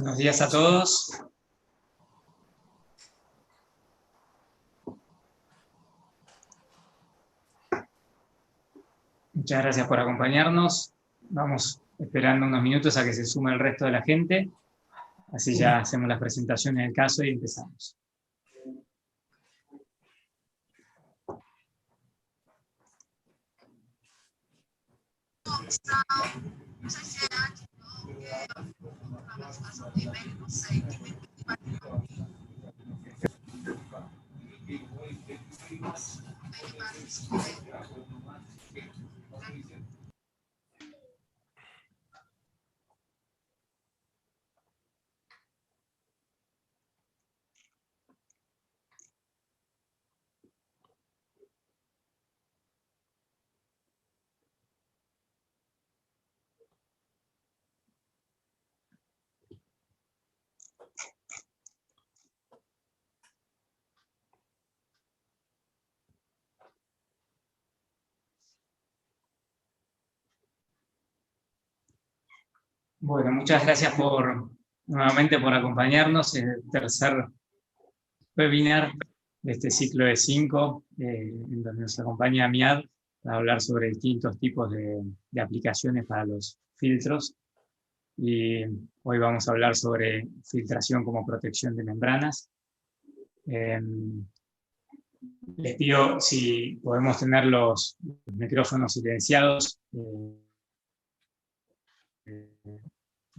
Buenos días a todos. Muchas gracias por acompañarnos. Vamos esperando unos minutos a que se sume el resto de la gente. Así ya hacemos las presentaciones del caso y empezamos. Bueno, muchas gracias nuevamente por acompañarnos en el tercer webinar de este ciclo de 5, en donde nos acompaña Miad para hablar sobre distintos tipos de aplicaciones para los filtros. Y hoy vamos a hablar sobre filtración como protección de membranas. Les pido si podemos tener los micrófonos silenciados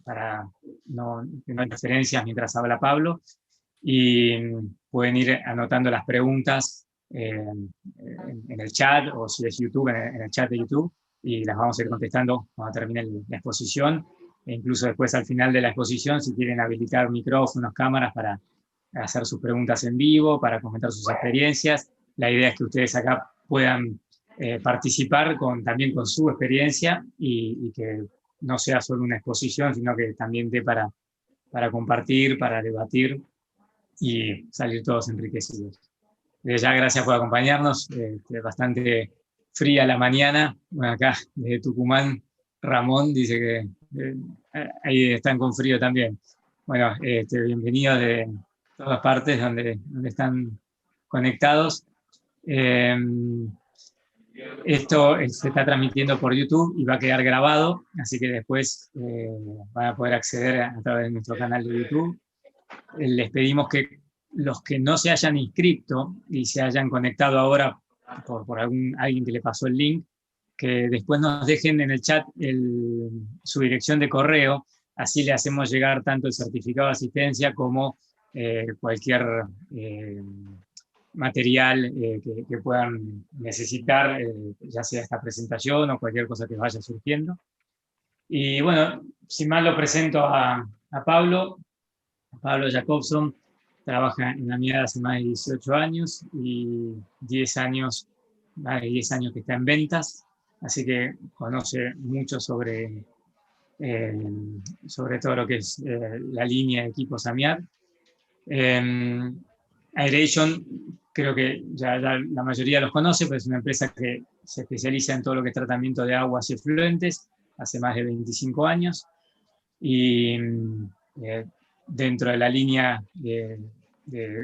para que no haya interferencias mientras habla Pablo, y pueden ir anotando las preguntas en el chat, o si es YouTube, en el chat de YouTube, y las vamos a ir contestando cuando termine la exposición, e incluso después al final de la exposición, si quieren habilitar micrófonos, cámaras para hacer sus preguntas en vivo, para comentar sus experiencias. La idea es que ustedes acá puedan participar también con su experiencia y que no sea solo una exposición, sino que también dé para compartir, para debatir y salir todos enriquecidos. Ya gracias por acompañarnos. Bastante fría la mañana. Bueno, acá desde Tucumán, Ramón dice que ahí están con frío también. Bueno, bienvenidos de todas partes donde están conectados. Esto se está transmitiendo por YouTube y va a quedar grabado, así que después van a poder acceder a través de nuestro canal de YouTube. Les pedimos que los que no se hayan inscrito y se hayan conectado ahora por alguien que le pasó el link, que después nos dejen en el chat su dirección de correo, así le hacemos llegar tanto el certificado de asistencia como cualquier material que puedan necesitar, ya sea esta presentación o cualquier cosa que vaya surgiendo. Y bueno, sin más lo presento a Pablo. Pablo Jacobson trabaja en la Miad hace más de 18 años y más de 10 años que está en ventas, así que conoce mucho sobre todo lo que es la línea de equipos Miad. Aeration, creo que ya la mayoría los conoce, pero es una empresa que se especializa en todo lo que es tratamiento de aguas y efluentes hace más de 25 años. Y dentro de la línea de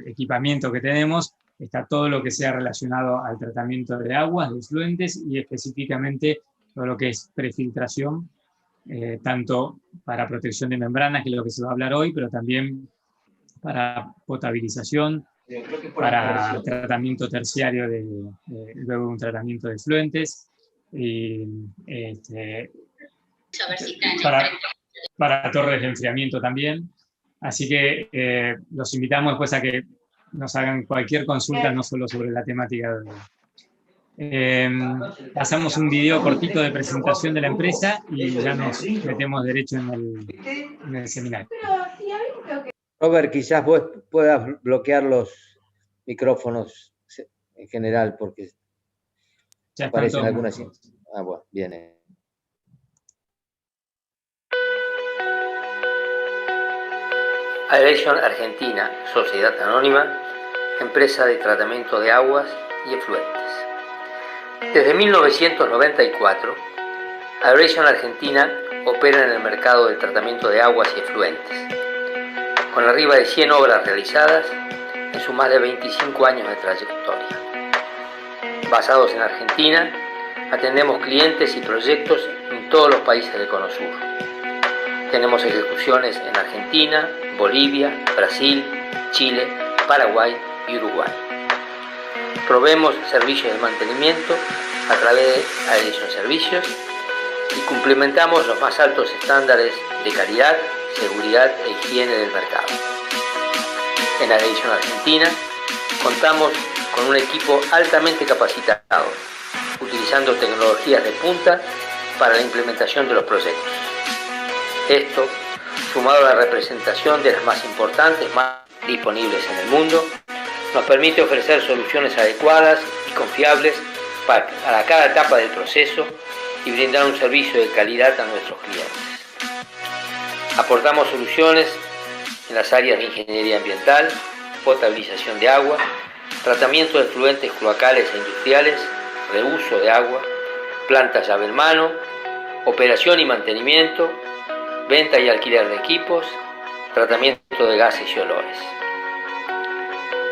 equipamiento que tenemos está todo lo que sea relacionado al tratamiento de aguas, de efluentes, y específicamente todo lo que es prefiltración, tanto para protección de membranas, que es lo que se va a hablar hoy, pero también para potabilización, para tratamiento terciario luego de un tratamiento de efluentes, y para torres de enfriamiento también. Así que los invitamos después a que nos hagan cualquier consulta, no solo sobre la temática de hoy. Pasamos un video cortito de presentación de la empresa y ya nos metemos derecho en el seminario. Robert, quizás vos puedas bloquear los micrófonos en general, porque ya aparecen algunas. Bueno, bien. Aeration Argentina, Sociedad Anónima, empresa de tratamiento de aguas y efluentes. Desde 1994, Aeration Argentina opera en el mercado del tratamiento de aguas y efluentes. con arriba de 100 obras realizadas en sus más de 25 años de trayectoria. Basados en Argentina, atendemos clientes y proyectos en todos los países del Cono Sur. Tenemos ejecuciones en Argentina, Bolivia, Brasil, Chile, Paraguay y Uruguay. Proveemos servicios de mantenimiento a través de Aeration Servicios y cumplimentamos los más altos estándares de calidad, seguridad e higiene del mercado. En Aeration Argentina contamos con un equipo altamente capacitado, utilizando tecnologías de punta para la implementación de los proyectos. Esto, sumado a la representación de las más importantes marcas disponibles en el mundo, nos permite ofrecer soluciones adecuadas y confiables para cada etapa del proceso y brindar un servicio de calidad a nuestros clientes. Aportamos soluciones en las áreas de ingeniería ambiental, potabilización de agua, tratamiento de efluentes cloacales e industriales, reuso de agua, plantas llave en mano, operación y mantenimiento, venta y alquiler de equipos, tratamiento de gases y olores.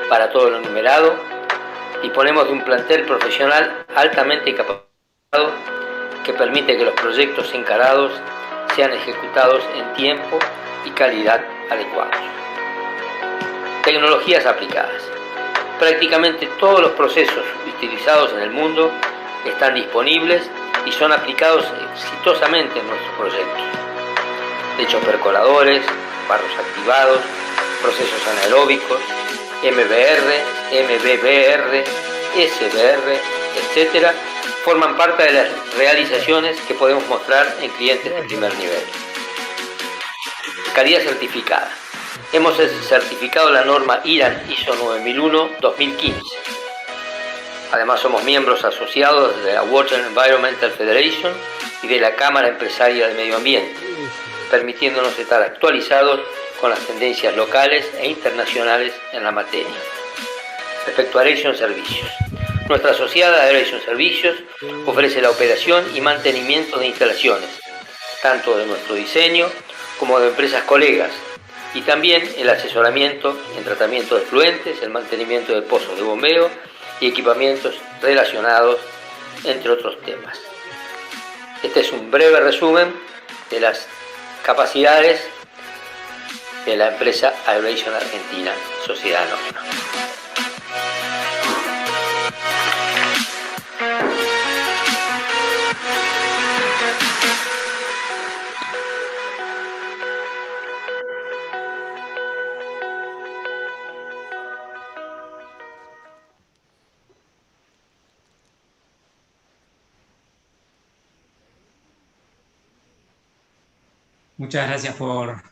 Para todo lo enumerado, disponemos de un plantel profesional altamente capacitado que permite que los proyectos encarados sean ejecutados en tiempo y calidad adecuados. Tecnologías aplicadas. Prácticamente todos los procesos utilizados en el mundo están disponibles y son aplicados exitosamente en nuestros proyectos. Techos percoladores, barros activados, procesos anaeróbicos, MBR, MBBR, SBR, etc., forman parte de las realizaciones que podemos mostrar en clientes de primer nivel. Calidad certificada. Hemos certificado la norma IRAN ISO 9001-2015. Además somos miembros asociados de la Water Environmental Federation y de la Cámara Empresaria de Medio Ambiente, permitiéndonos estar actualizados con las tendencias locales e internacionales en la materia. Respecto a Aeration Servicios, nuestra asociada Aeration Servicios ofrece la operación y mantenimiento de instalaciones, tanto de nuestro diseño como de empresas colegas, y también el asesoramiento en tratamiento de efluentes, el mantenimiento de pozos de bombeo y equipamientos relacionados, entre otros temas. Este es un breve resumen de las capacidades de la empresa Aeration Argentina, Sociedad Anónima. Muchas gracias por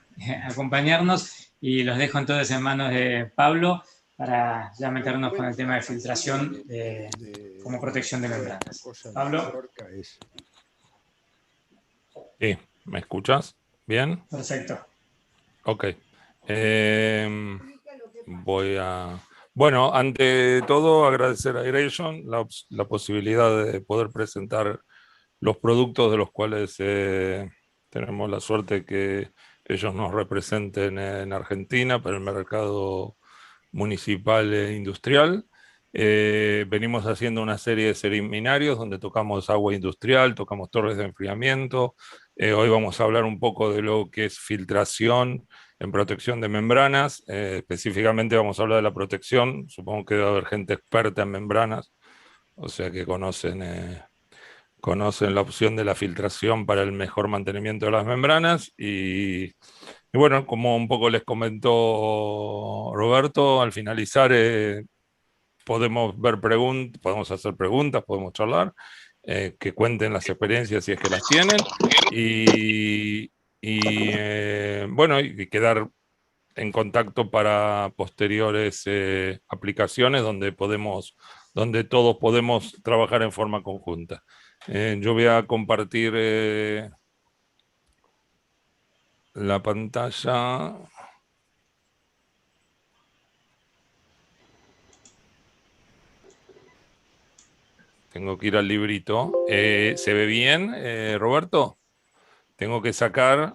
acompañarnos y los dejo entonces en manos de Pablo para ya meternos con el tema de filtración como protección de membranas. Pablo. Sí, ¿me escuchas? ¿Bien? Perfecto. Ok. Bueno, ante todo agradecer a Aeration la posibilidad de poder presentar los productos de los cuales tenemos la suerte que ellos nos representen en Argentina para el mercado municipal e industrial. Venimos haciendo una serie de seminarios donde tocamos agua industrial, tocamos torres de enfriamiento. Hoy vamos a hablar un poco de lo que es filtración en protección de membranas. Específicamente vamos a hablar de la protección. Supongo que debe haber gente experta en membranas, o sea que conocen la opción de la filtración para el mejor mantenimiento de las membranas. Y bueno, como un poco les comentó Roberto, al finalizar podemos hacer preguntas, podemos charlar, que cuenten las experiencias si es que las tienen, bueno, y quedar en contacto para posteriores aplicaciones donde todos podemos trabajar en forma conjunta. Yo voy a compartir la pantalla. Tengo que ir al librito. ¿Se ve bien, Roberto? Tengo que sacar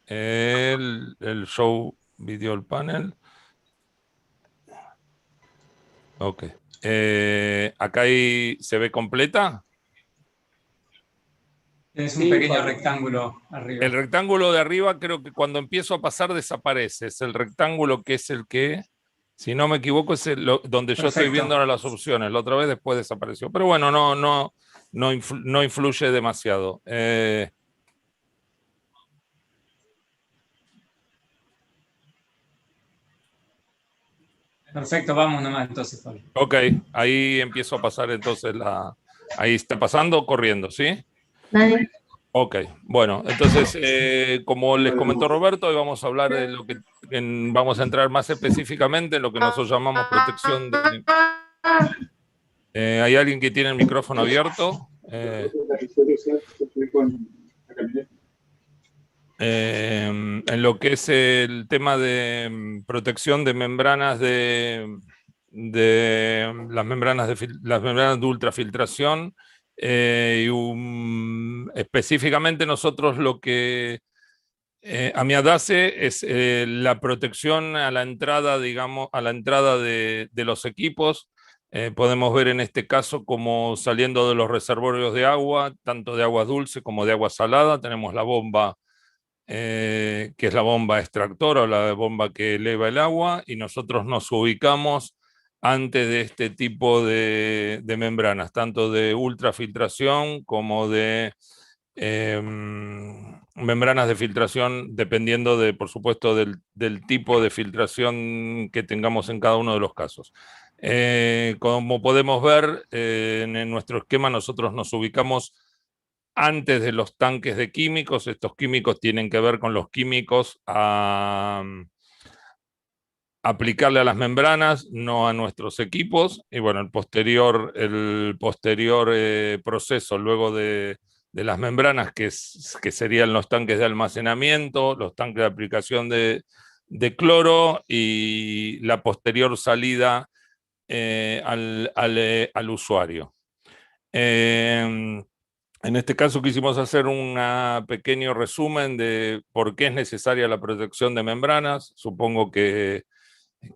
el show video panel. Ok. Acá ¿se ve completa? Es un pequeño rectángulo arriba. El rectángulo de arriba creo que cuando empiezo a pasar desaparece. Es el rectángulo que es el que, si no me equivoco, es donde yo estoy viendo ahora las opciones. La otra vez después desapareció. Pero bueno, no influye demasiado. Perfecto, vamos nomás entonces, Pablo. Ok, ahí empiezo a pasar entonces Ahí está pasando o corriendo, ¿sí? Dale. Ok, bueno, entonces, como les comentó Roberto, hoy vamos a hablar de lo que vamos a entrar más específicamente en lo que nosotros llamamos protección de... ¿hay alguien que tiene el micrófono abierto? En lo que es el tema de protección de membranas las membranas de ultrafiltración, específicamente nosotros lo que AMIAD hace es la protección a la entrada, digamos, a la entrada de los equipos. Podemos ver en este caso como saliendo de los reservorios de agua, tanto de agua dulce como de agua salada, tenemos la bomba que es la bomba extractora o la bomba que eleva el agua, y nosotros nos ubicamos antes de este tipo de membranas, tanto de ultrafiltración como de membranas de filtración, dependiendo por supuesto, del tipo de filtración que tengamos en cada uno de los casos. Como podemos ver, en nuestro esquema nosotros nos ubicamos antes de los tanques de químicos. Estos químicos tienen que ver con los químicos a aplicarle a las membranas, no a nuestros equipos. Y bueno, el posterior proceso luego de las membranas, que serían los tanques de almacenamiento, los tanques de aplicación de cloro, y la posterior salida al usuario. En este caso quisimos hacer un pequeño resumen de por qué es necesaria la protección de membranas. Supongo que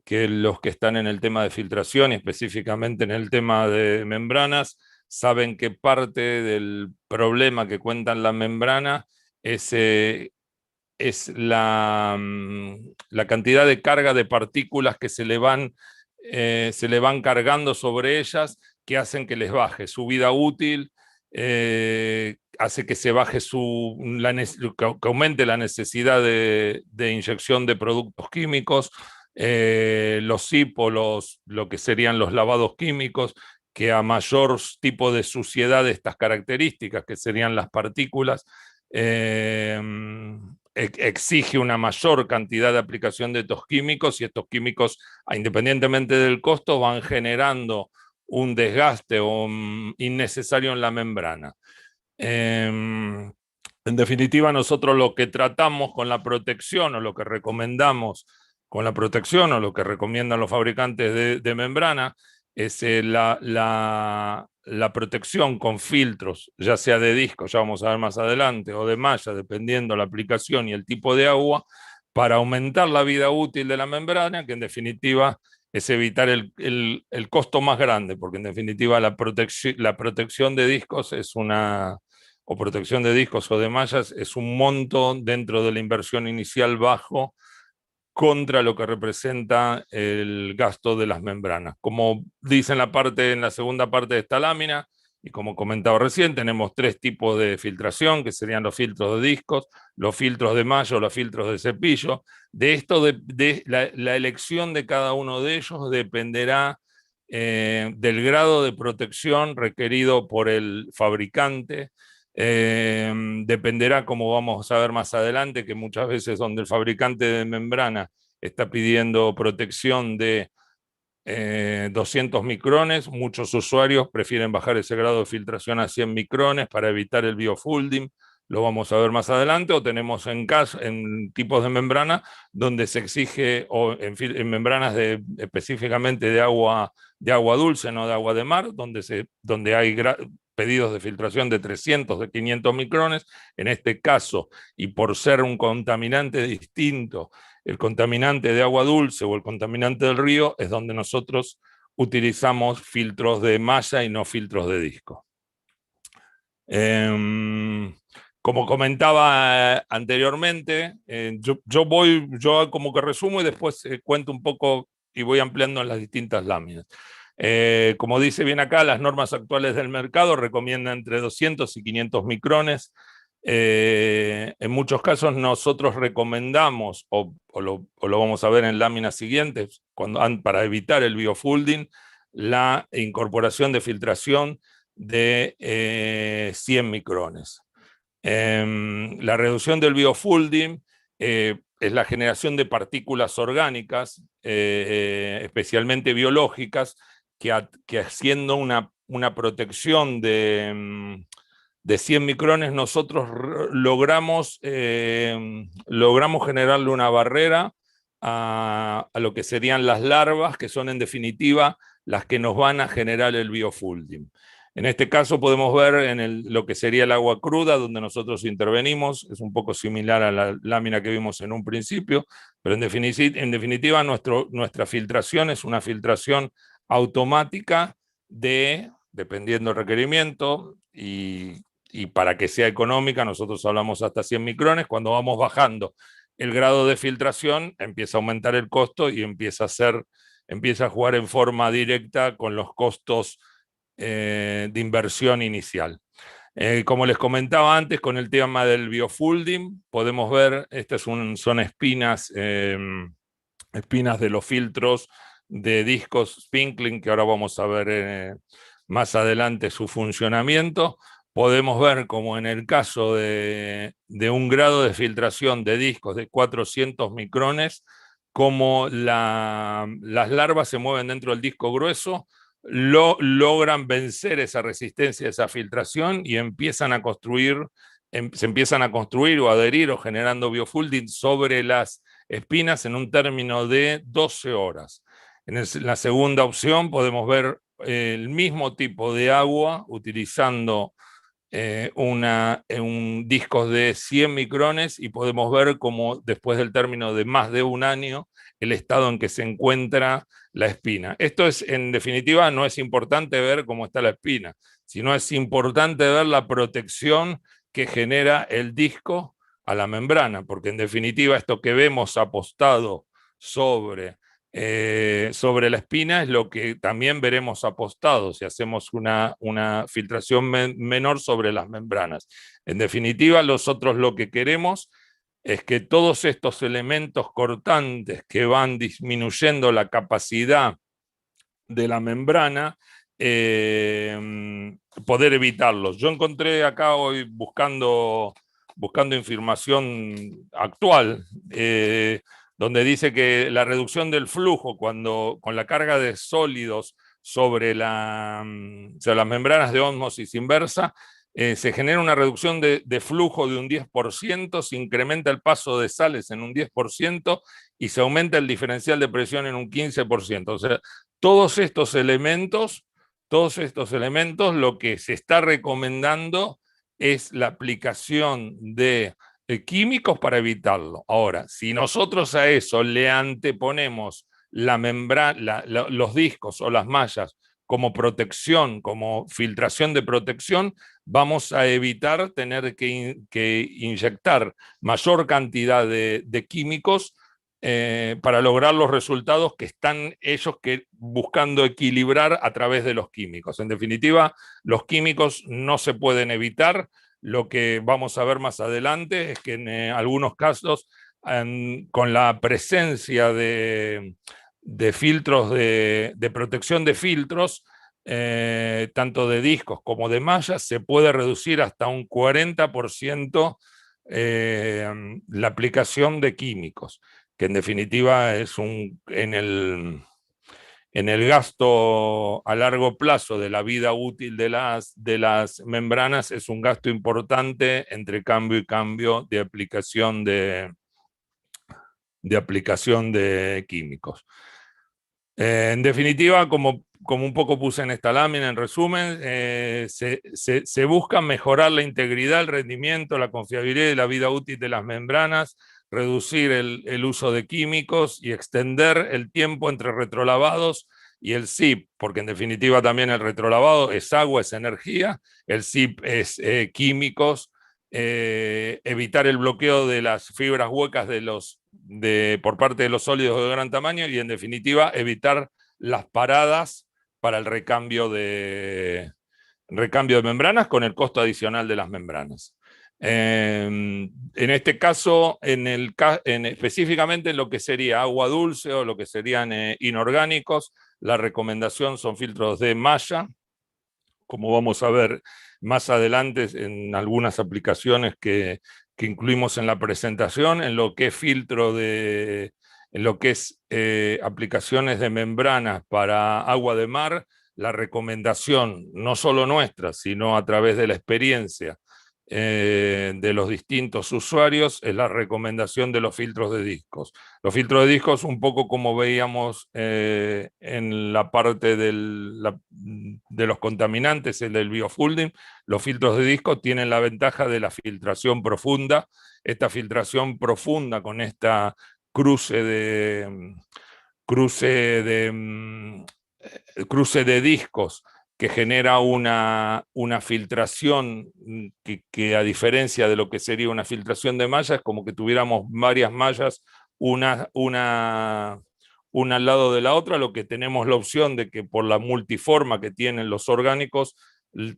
los que están en el tema de filtración y específicamente en el tema de membranas saben que parte del problema que cuentan las membranas es la cantidad de carga de partículas que se le van cargando sobre ellas, que hacen que les baje su vida útil, hace que se baje que aumente la necesidad de inyección de productos químicos, los SIP o lo que serían los lavados químicos, que a mayor tipo de suciedad de estas características, que serían las partículas, exige una mayor cantidad de aplicación de estos químicos, y estos químicos, independientemente del costo, van generando un desgaste innecesario en la membrana. En definitiva, nosotros lo que tratamos con la protección, o lo que recomendamos con la protección, o lo que recomiendan los fabricantes de membrana, es la protección con filtros, ya sea de disco, ya vamos a ver más adelante, o de malla, dependiendo la aplicación y el tipo de agua, para aumentar la vida útil de la membrana, que en definitiva es evitar el costo más grande, porque en definitiva la protección de discos o protección de discos o de mallas es un monto dentro de la inversión inicial bajo contra lo que representa el gasto de las membranas. Como dice en la segunda parte de esta lámina, y como comentaba recién, tenemos 3 tipos de filtración, que serían los filtros de discos, los filtros de malla o los filtros de cepillo. De esto, la elección de cada uno de ellos dependerá del grado de protección requerido por el fabricante. Dependerá, como vamos a ver más adelante, que muchas veces donde el fabricante de membrana está pidiendo protección de 200 micrones, muchos usuarios prefieren bajar ese grado de filtración a 100 micrones para evitar el biofolding. Lo vamos a ver más adelante. O tenemos en tipos de membrana donde se exige, o en membranas específicamente de agua dulce, no de agua de mar, donde hay pedidos de filtración de 300, de 500 micrones. En este caso, y por ser un contaminante distinto, el contaminante de agua dulce o el contaminante del río, es donde nosotros utilizamos filtros de malla y no filtros de disco. Como comentaba anteriormente, yo como que resumo y después cuento un poco y voy ampliando en las distintas láminas. Como dice bien acá, las normas actuales del mercado recomiendan entre 200 y 500 micrones. En muchos casos nosotros recomendamos, o lo vamos a ver en láminas siguientes, para evitar el biofolding, la incorporación de filtración de 100 micrones. La reducción del biofolding es la generación de partículas orgánicas, especialmente biológicas, que haciendo una protección de 100 micrones nosotros logramos generarle una barrera a lo que serían las larvas, que son en definitiva las que nos van a generar el biofolding. En este caso podemos ver en lo que sería el agua cruda, donde nosotros intervenimos, es un poco similar a la lámina que vimos en un principio, pero en definitiva nuestra filtración es una filtración automática dependiendo del requerimiento, y para que sea económica, nosotros hablamos hasta 100 micrones. Cuando vamos bajando el grado de filtración, empieza a aumentar el costo y empieza a jugar en forma directa con los costos de inversión inicial. Como les comentaba antes, con el tema del biofolding, podemos ver, estas son espinas de los filtros de discos Spinkling, que ahora vamos a ver más adelante su funcionamiento. Podemos ver como en el caso de un grado de filtración de discos de 400 micrones, como las larvas se mueven dentro del disco grueso, logran vencer esa resistencia, esa filtración, y se empiezan a construir o adherir o generando biofolding sobre las espinas en un término de 12 horas. En la segunda opción podemos ver el mismo tipo de agua utilizando un disco de 100 micrones, y podemos ver cómo después del término de más de un año el estado en que se encuentra la espina. Esto es, en definitiva, no es importante ver cómo está la espina, sino es importante ver la protección que genera el disco a la membrana, porque en definitiva esto que vemos apostado sobre la espina es lo que también veremos apostado si hacemos una filtración menor sobre las membranas. En definitiva, nosotros lo que queremos es que todos estos elementos cortantes que van disminuyendo la capacidad de la membrana, poder evitarlos. Yo encontré acá hoy buscando información actual, donde dice que la reducción del flujo con la carga de sólidos sobre las membranas de ósmosis inversa, se genera una reducción de flujo de un 10%, se incrementa el paso de sales en un 10% y se aumenta el diferencial de presión en un 15%. O sea, todos estos elementos, lo que se está recomendando es la aplicación de químicos para evitarlo. Ahora, si nosotros a eso le anteponemos la membrana, los discos o las mallas como protección, como filtración de protección, vamos a evitar tener que inyectar mayor cantidad de químicos para lograr los resultados que están ellos buscando equilibrar a través de los químicos. En definitiva, los químicos no se pueden evitar. Lo que vamos a ver más adelante es que en algunos casos, con la presencia de filtros de protección de filtros, tanto de discos como de mallas, se puede reducir hasta un 40% la aplicación de químicos, que en definitiva es en el gasto a largo plazo de la vida útil de las membranas, es un gasto importante entre cambio y cambio de aplicación de químicos. En definitiva, como un poco puse en esta lámina, en resumen, se busca mejorar la integridad, el rendimiento, la confiabilidad y la vida útil de las membranas reducir el uso de químicos y extender el tiempo entre retrolavados y el SIP, porque en definitiva también el retrolavado es agua, es energía, el SIP es químicos, evitar el bloqueo de las fibras huecas por parte de los sólidos de gran tamaño y en definitiva evitar las paradas para el recambio de membranas con el costo adicional de las membranas. En este caso, específicamente en lo que sería agua dulce o lo que serían inorgánicos, la recomendación son filtros de malla, como vamos a ver más adelante en algunas aplicaciones que incluimos en la presentación, en lo que es aplicaciones de membranas para agua de mar. La recomendación, no solo nuestra, sino a través de la experiencia de los distintos usuarios, es la recomendación de los filtros de discos. Los filtros de discos, un poco como veíamos en la parte de los contaminantes, el del biofouling, los filtros de discos tienen la ventaja de la filtración profunda. Esta filtración profunda con esta cruce de discos que genera una filtración que a diferencia de lo que sería una filtración de mallas, es como que tuviéramos varias mallas, una al lado de la otra, lo que tenemos la opción de que por la multiforma que tienen los orgánicos,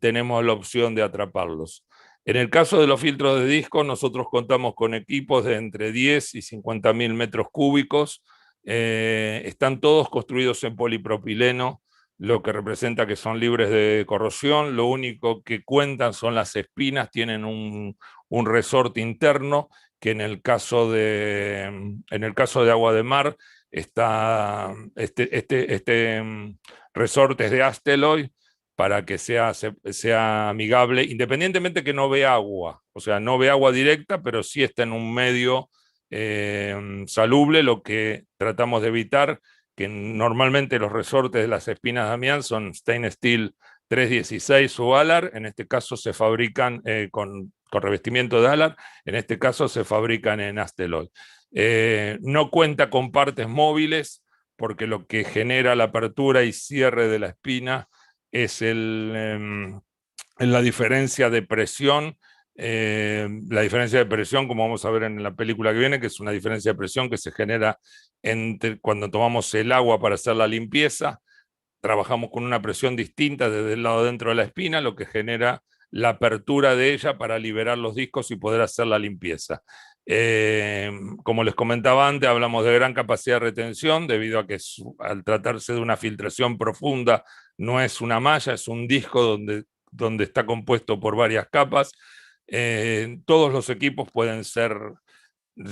tenemos la opción de atraparlos. En el caso de los filtros de disco, nosotros contamos con equipos de entre 10 y 50.000 metros cúbicos, están todos construidos en polipropileno, lo que representa que son libres de corrosión. Lo único que cuentan son las espinas, tienen un resorte interno, que en el caso de agua de mar, está resorte es de Asteloy, para que sea amigable, independientemente que no ve agua, o sea, no ve agua directa, pero sí está en un medio salubre, lo que tratamos de evitar, que normalmente los resortes de las espinas de amián son stainless steel 316 o Alar, en este caso se fabrican con revestimiento de Alar, en este caso se fabrican en Asteloy. No cuenta con partes móviles, porque lo que genera la apertura y cierre de la espina es la diferencia de presión. La diferencia de presión, como vamos a ver en la película que viene, que es una diferencia de presión que se genera cuando tomamos el agua para hacer la limpieza. Trabajamos con una presión distinta desde el lado dentro de la espina, lo que genera la apertura de ella para liberar los discos y poder hacer la limpieza. Como les comentaba antes, hablamos de gran capacidad de retención, debido a que al tratarse de una filtración profunda, no es una malla, es un disco donde está compuesto por varias capas. Todos los equipos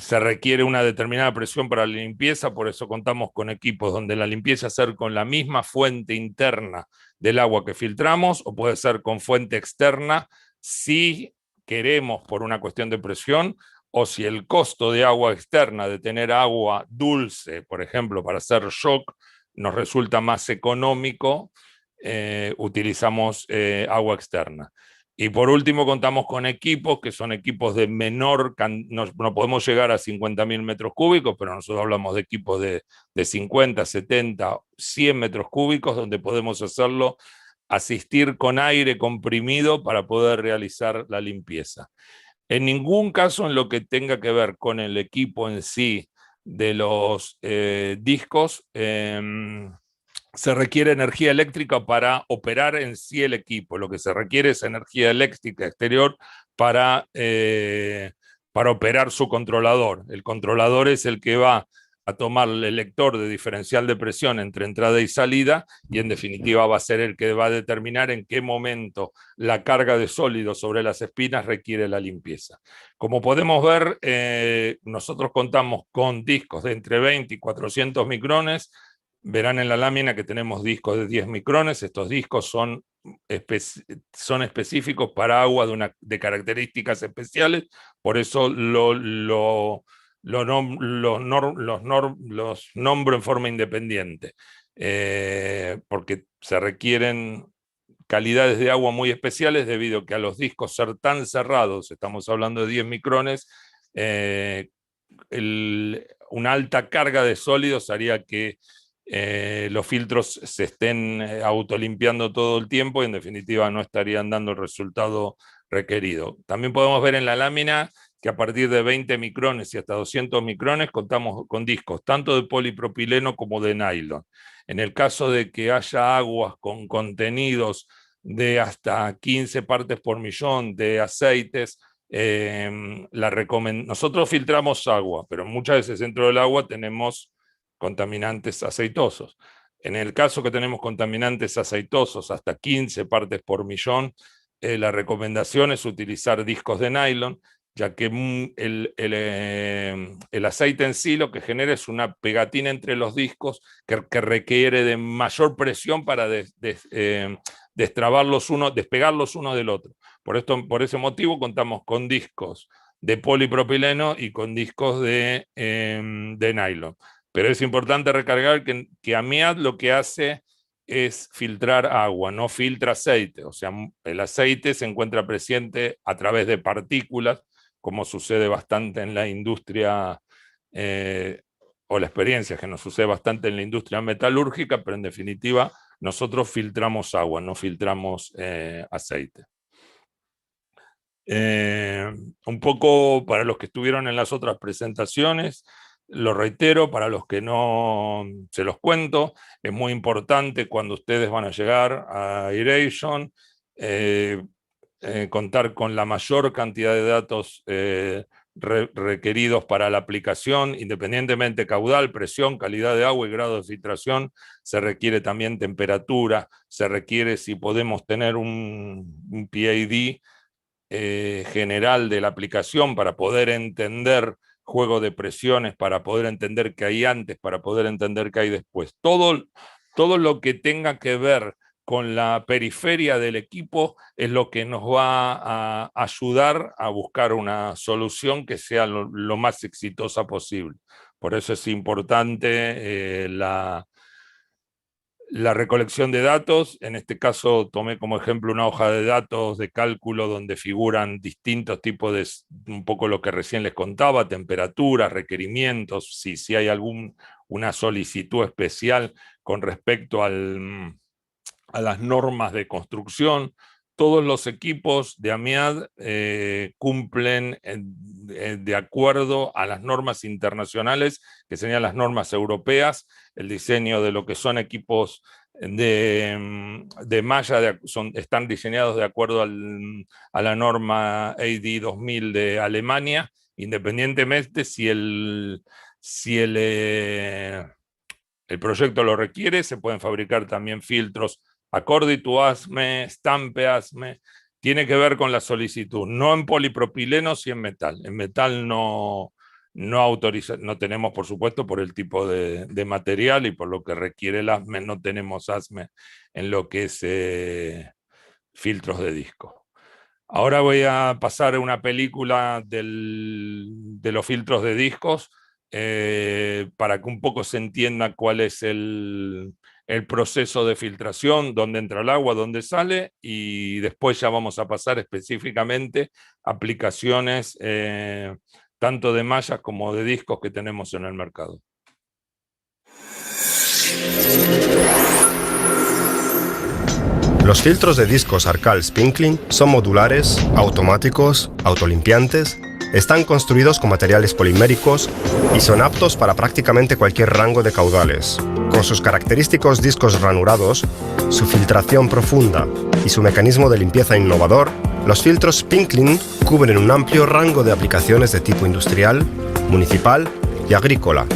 se requiere una determinada presión para la limpieza, por eso contamos con equipos donde la limpieza ser con la misma fuente interna del agua que filtramos, o puede ser con fuente externa si queremos por una cuestión de presión, o si el costo de agua externa, de tener agua dulce, por ejemplo, para hacer shock, nos resulta más económico, utilizamos agua externa. Y por último, contamos con equipos que son equipos de menor, no podemos llegar a 50.000 metros cúbicos, pero nosotros hablamos de equipos de 50, 70, 100 metros cúbicos, donde podemos asistir con aire comprimido para poder realizar la limpieza. En ningún caso en lo que tenga que ver con el equipo en sí de los discos, se requiere energía eléctrica para operar en sí el equipo. Lo que se requiere es energía eléctrica exterior para operar su controlador. El controlador es el que va a tomar el lector de diferencial de presión entre entrada y salida, y en definitiva va a ser el que va a determinar en qué momento la carga de sólidos sobre las espinas requiere la limpieza. Como podemos ver, nosotros contamos con discos de entre 20 y 400 micrones. Verán en la lámina que tenemos discos de 10 micrones. Estos discos son específicos para agua de características especiales, por eso los nombro en forma independiente, porque se requieren calidades de agua muy especiales, debido a que a los discos ser tan cerrados, estamos hablando de 10 micrones, una alta carga de sólidos haría que los filtros se estén autolimpiando todo el tiempo y en definitiva no estarían dando el resultado requerido. También podemos ver en la lámina que a partir de 20 micrones y hasta 200 micrones contamos con discos tanto de polipropileno como de nylon. En el caso de que haya aguas con contenidos de hasta 15 partes por millón de aceites, nosotros filtramos agua, pero muchas veces dentro del agua tenemos contaminantes aceitosos. En el caso que tenemos contaminantes aceitosos hasta 15 partes por millón, la recomendación es utilizar discos de nylon, ya que el aceite en sí lo que genera es una pegatina entre los discos que requiere de mayor presión para despegarlos uno del otro. Por ese motivo contamos con discos de polipropileno y con discos de nylon. Pero es importante recargar que AMIAD lo que hace es filtrar agua, no filtra aceite. O sea, el aceite se encuentra presente a través de partículas, como sucede bastante en la industria, o la experiencia que nos sucede bastante en la industria metalúrgica, pero en definitiva nosotros filtramos agua, no filtramos aceite. Un poco para los que estuvieron en las otras presentaciones, lo reitero, para los que no se los cuento, es muy importante cuando ustedes van a llegar a Aeration, contar con la mayor cantidad de datos requeridos para la aplicación, independientemente de caudal, presión, calidad de agua y grado de filtración. Se requiere también temperatura, se requiere, si podemos, tener un PID general de la aplicación para poder entender juego de presiones, para poder entender qué hay antes, para poder entender qué hay después. Todo lo que tenga que ver con la periferia del equipo es lo que nos va a ayudar a buscar una solución que sea lo más exitosa posible. Por eso es importante la recolección de datos. En este caso tomé como ejemplo una hoja de datos de cálculo donde figuran distintos tipos de, un poco lo que recién les contaba, temperaturas, requerimientos, si hay una solicitud especial con respecto a las normas de construcción. Todos los equipos de AMIAD cumplen de acuerdo a las normas internacionales, que serían las normas europeas. El diseño de lo que son equipos de malla están diseñados de acuerdo a la norma AD 2000 de Alemania, independientemente si el proyecto lo requiere. Se pueden fabricar también filtros acorde to ASME, stampe ASME. Tiene que ver con la solicitud, no en polipropileno, sí en metal. En metal no tenemos, por supuesto, por el tipo de material y por lo que requiere el ASME, no tenemos ASME en lo que es filtros de disco. Ahora voy a pasar a una película de los filtros de discos para que un poco se entienda cuál es el proceso de filtración, dónde entra el agua, dónde sale, y después ya vamos a pasar específicamente a aplicaciones tanto de mallas como de discos que tenemos en el mercado. Los filtros de discos Arcal Spinkling son modulares, automáticos, autolimpiantes, están construidos con materiales poliméricos y son aptos para prácticamente cualquier rango de caudales. Con sus característicos discos ranurados, su filtración profunda y su mecanismo de limpieza innovador, los filtros Spinkling cubren un amplio rango de aplicaciones de tipo industrial, municipal y agrícola,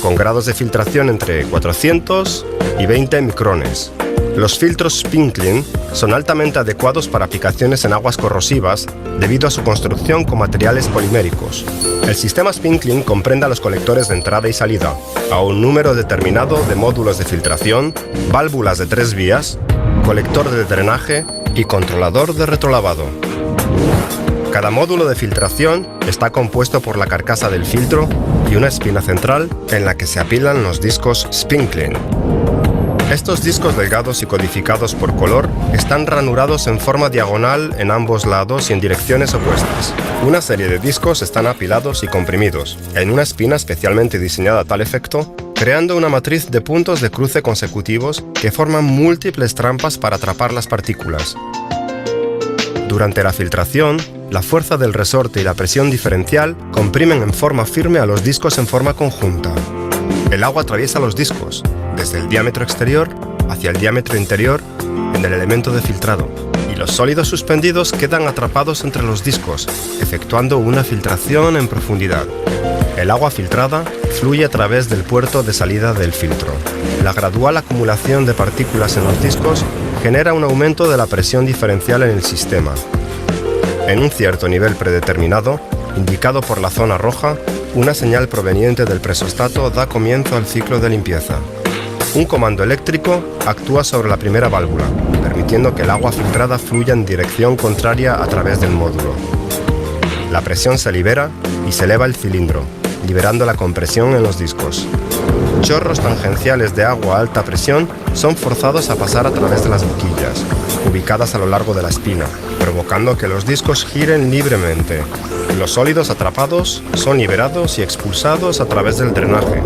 con grados de filtración entre 400 y 20 micrones. Los filtros Spinkling son altamente adecuados para aplicaciones en aguas corrosivas debido a su construcción con materiales poliméricos. El sistema Spinkling comprende a los colectores de entrada y salida, a un número determinado de módulos de filtración, válvulas de 3 vías, colector de drenaje y controlador de retrolavado. Cada módulo de filtración está compuesto por la carcasa del filtro y una espina central en la que se apilan los discos Spinkling. Estos discos delgados y codificados por color están ranurados en forma diagonal en ambos lados y en direcciones opuestas. Una serie de discos están apilados y comprimidos en una espina especialmente diseñada a tal efecto, creando una matriz de puntos de cruce consecutivos que forman múltiples trampas para atrapar las partículas. Durante la filtración, la fuerza del resorte y la presión diferencial comprimen en forma firme a los discos en forma conjunta. El agua atraviesa los discos, desde el diámetro exterior hacia el diámetro interior en el elemento de filtrado, y los sólidos suspendidos quedan atrapados entre los discos, efectuando una filtración en profundidad. El agua filtrada fluye a través del puerto de salida del filtro. La gradual acumulación de partículas en los discos genera un aumento de la presión diferencial en el sistema. En un cierto nivel predeterminado, indicado por la zona roja, una señal proveniente del presostato da comienzo al ciclo de limpieza. Un comando eléctrico actúa sobre la primera válvula, permitiendo que el agua filtrada fluya en dirección contraria a través del módulo. La presión se libera y se eleva el cilindro, liberando la compresión en los discos. Chorros tangenciales de agua a alta presión son forzados a pasar a través de las boquillas, ubicadas a lo largo de la espina, provocando que los discos giren libremente. Los sólidos atrapados son liberados y expulsados a través del drenaje.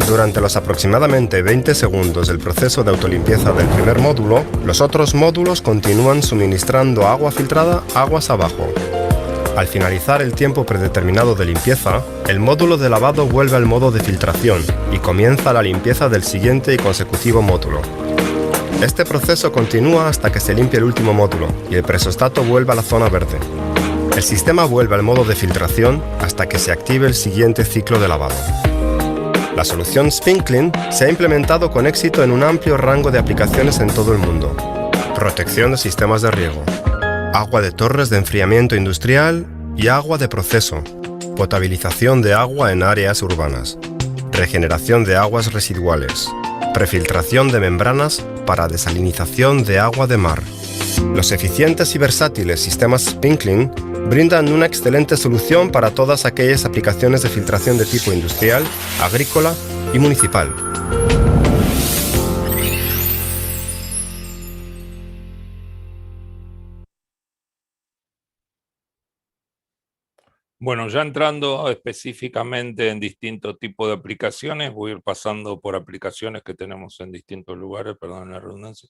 Durante los aproximadamente 20 segundos del proceso de autolimpieza del primer módulo, los otros módulos continúan suministrando agua filtrada aguas abajo. Al finalizar el tiempo predeterminado de limpieza, el módulo de lavado vuelve al modo de filtración y comienza la limpieza del siguiente y consecutivo módulo. Este proceso continúa hasta que se limpie el último módulo y el presostato vuelve a la zona verde. El sistema vuelve al modo de filtración hasta que se active el siguiente ciclo de lavado. La solución SpinClean se ha implementado con éxito en un amplio rango de aplicaciones en todo el mundo. Protección de sistemas de riego, agua de torres de enfriamiento industrial y agua de proceso, potabilización de agua en áreas urbanas, regeneración de aguas residuales, prefiltración de membranas para desalinización de agua de mar. Los eficientes y versátiles sistemas SpinClean brindan una excelente solución para todas aquellas aplicaciones de filtración de tipo industrial, agrícola y municipal. Bueno, ya entrando específicamente en distintos tipos de aplicaciones, voy a ir pasando por aplicaciones que tenemos en distintos lugares, perdón la redundancia,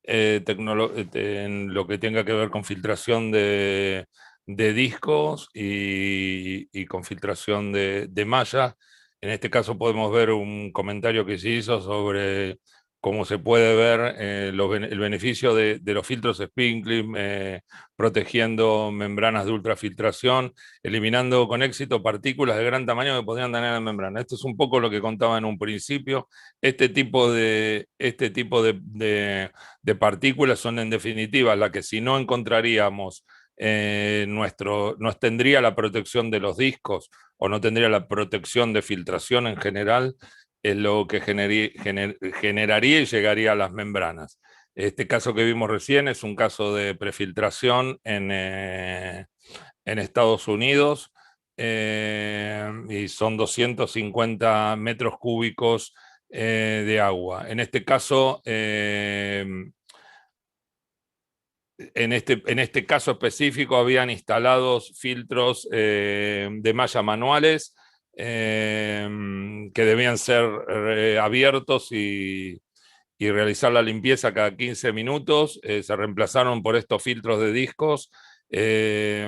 en lo que tenga que ver con filtración de discos y con filtración de mallas. En este caso podemos ver un comentario que se hizo sobre cómo se puede ver el beneficio de los filtros SpinClean, protegiendo membranas de ultrafiltración, eliminando con éxito partículas de gran tamaño que podrían tener en la membrana. Esto es un poco lo que contaba en un principio. Este tipo de partículas son en definitiva las que si no encontraríamos no tendría la protección de los discos o no tendría la protección de filtración en general, es lo que generaría y llegaría a las membranas. Este caso que vimos recién es un caso de prefiltración en Estados Unidos y son 250 metros cúbicos de agua. En este caso, en este caso específico habían instalados filtros de malla manuales que debían ser abiertos y realizar la limpieza cada 15 minutos. Se reemplazaron por estos filtros de discos. Desde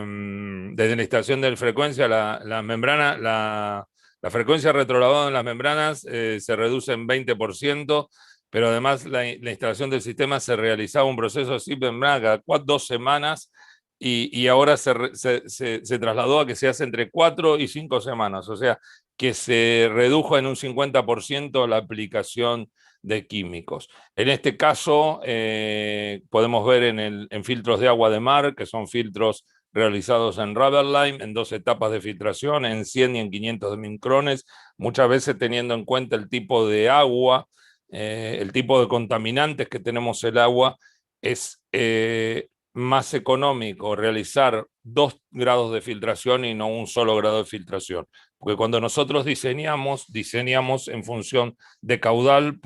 la instalación de frecuencia, la membrana, la frecuencia retrolavada en las membranas se reduce en 20%, pero además la instalación del sistema se realizaba un proceso de SIP membrana cada 2 semanas y ahora se trasladó a que se hace entre 4 y 5 semanas, o sea que se redujo en un 50% la aplicación de químicos. En este caso podemos ver en filtros de agua de mar, que son filtros realizados en rubber lime, en 2 etapas de filtración, en 100 y en 500 micrones, muchas veces teniendo en cuenta el tipo de agua, el tipo de contaminantes que tenemos el agua, es más económico realizar 2 grados de filtración y no un solo grado de filtración. Porque cuando nosotros diseñamos en función de caudal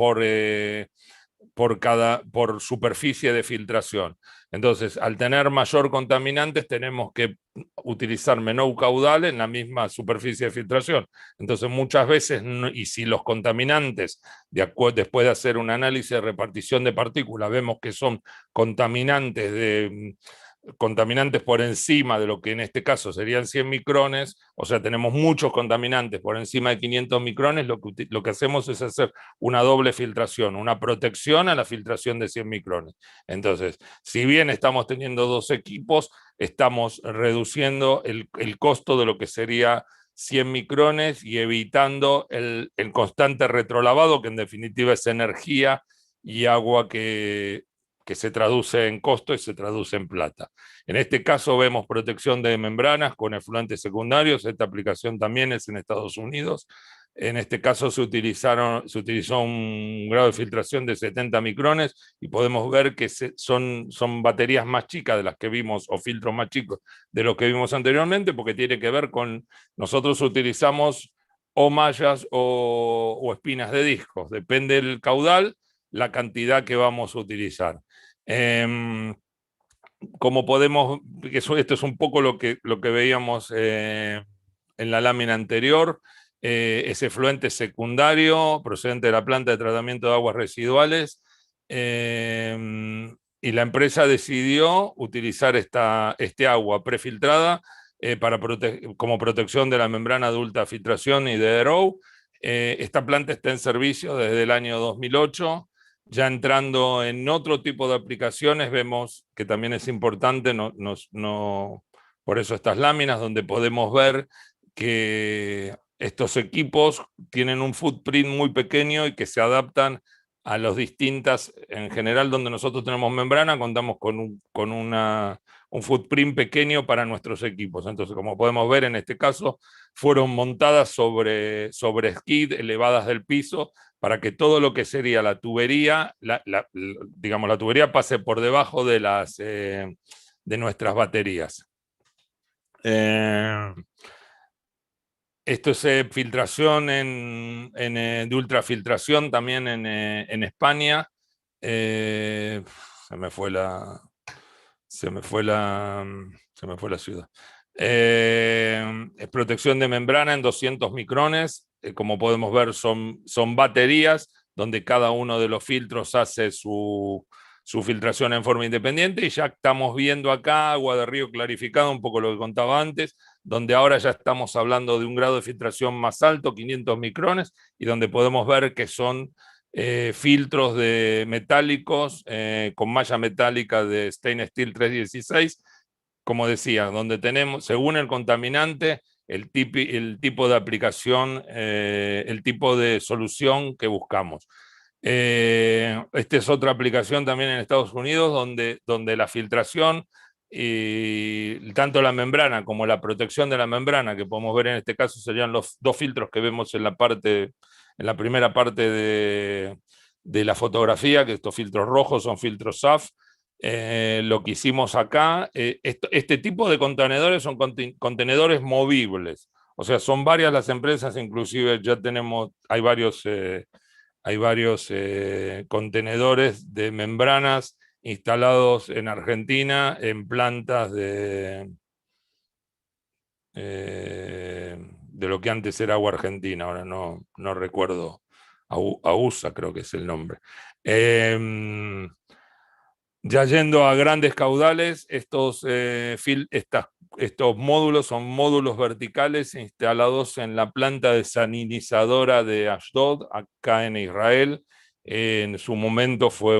por superficie de filtración. Entonces, al tener mayor contaminantes, tenemos que utilizar menor caudal en la misma superficie de filtración. Entonces, muchas veces, y si los contaminantes, después de hacer un análisis de repartición de partículas, vemos que son contaminantes por encima de lo que en este caso serían 100 micrones, o sea, tenemos muchos contaminantes por encima de 500 micrones, lo que hacemos es hacer una doble filtración, una protección a la filtración de 100 micrones. Entonces, si bien estamos teniendo dos equipos, estamos reduciendo el costo de lo que sería 100 micrones y evitando el constante retrolavado, que en definitiva es energía y agua que se traduce en costo y se traduce en plata. En este caso vemos protección de membranas con efluentes secundarios. Esta aplicación también es en Estados Unidos. En este caso se utilizó un grado de filtración de 70 micrones y podemos ver que son baterías más chicas de las que vimos, o filtros más chicos de los que vimos anteriormente, porque tiene que ver con, nosotros utilizamos o mallas o espinas de discos, depende del caudal, la cantidad que vamos a utilizar. Como podemos, esto es un poco lo que veíamos en la lámina anterior, ese efluente secundario procedente de la planta de tratamiento de aguas residuales, y la empresa decidió utilizar este agua prefiltrada como protección de la membrana de ultrafiltración y de RO. Esta planta está en servicio desde el año 2008. Ya entrando en otro tipo de aplicaciones, vemos que también es importante, por eso estas láminas, donde podemos ver que estos equipos tienen un footprint muy pequeño y que se adaptan a las distintas, en general donde nosotros tenemos membrana, contamos con un footprint pequeño para nuestros equipos. Entonces, como podemos ver, en este caso, fueron montadas sobre skid elevadas del piso, para que todo lo que sería la tubería, digamos, la tubería pase por debajo de nuestras baterías. Esto es filtración de ultrafiltración también en España. Se me fue la ciudad. Es protección de membrana en 200 micrones. Como podemos ver, son baterías donde cada uno de los filtros hace su filtración en forma independiente, y ya estamos viendo acá agua de río clarificada, un poco lo que contaba antes, donde ahora ya estamos hablando de un grado de filtración más alto, 500 micrones, y donde podemos ver que son filtros metálicos con malla metálica de stainless steel 316, como decía, donde tenemos, según el contaminante, el tipo de aplicación, el tipo de solución que buscamos. Esta es otra aplicación también en Estados Unidos, donde la filtración y tanto la membrana como la protección de la membrana, que podemos ver en este caso serían los dos filtros que vemos en la primera parte de la fotografía, que estos filtros rojos son filtros SAF. Lo que hicimos acá, este tipo de contenedores son contenedores movibles, o sea, son varias las empresas, inclusive ya hay varios contenedores de membranas instalados en Argentina en plantas de lo que antes era Agua Argentina, ahora no recuerdo, AUSA creo que es el nombre. Ya yendo a grandes caudales, estos módulos son módulos verticales instalados en la planta desalinizadora de Ashdod, acá en Israel. En su momento fue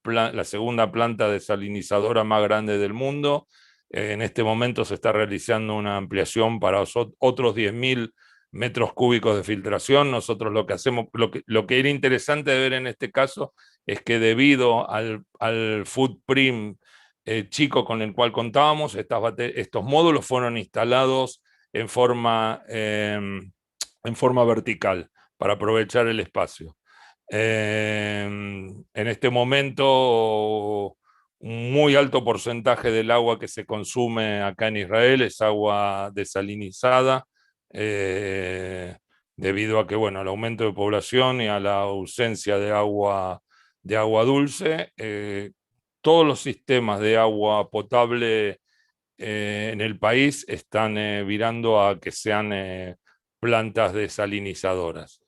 la segunda planta desalinizadora más grande del mundo. En este momento se está realizando una ampliación para otros 10.000 metros cúbicos de filtración. Nosotros lo que hacemos, lo que era interesante de ver en este caso, es que debido al footprint chico con el cual contábamos, estos módulos fueron instalados en forma vertical para aprovechar el espacio. En este momento, un muy alto porcentaje del agua que se consume acá en Israel es agua desalinizada, debido a que, bueno, al aumento de población y a la ausencia de agua de agua dulce. Todos los sistemas de agua potable en el país están virando a que sean plantas desalinizadoras.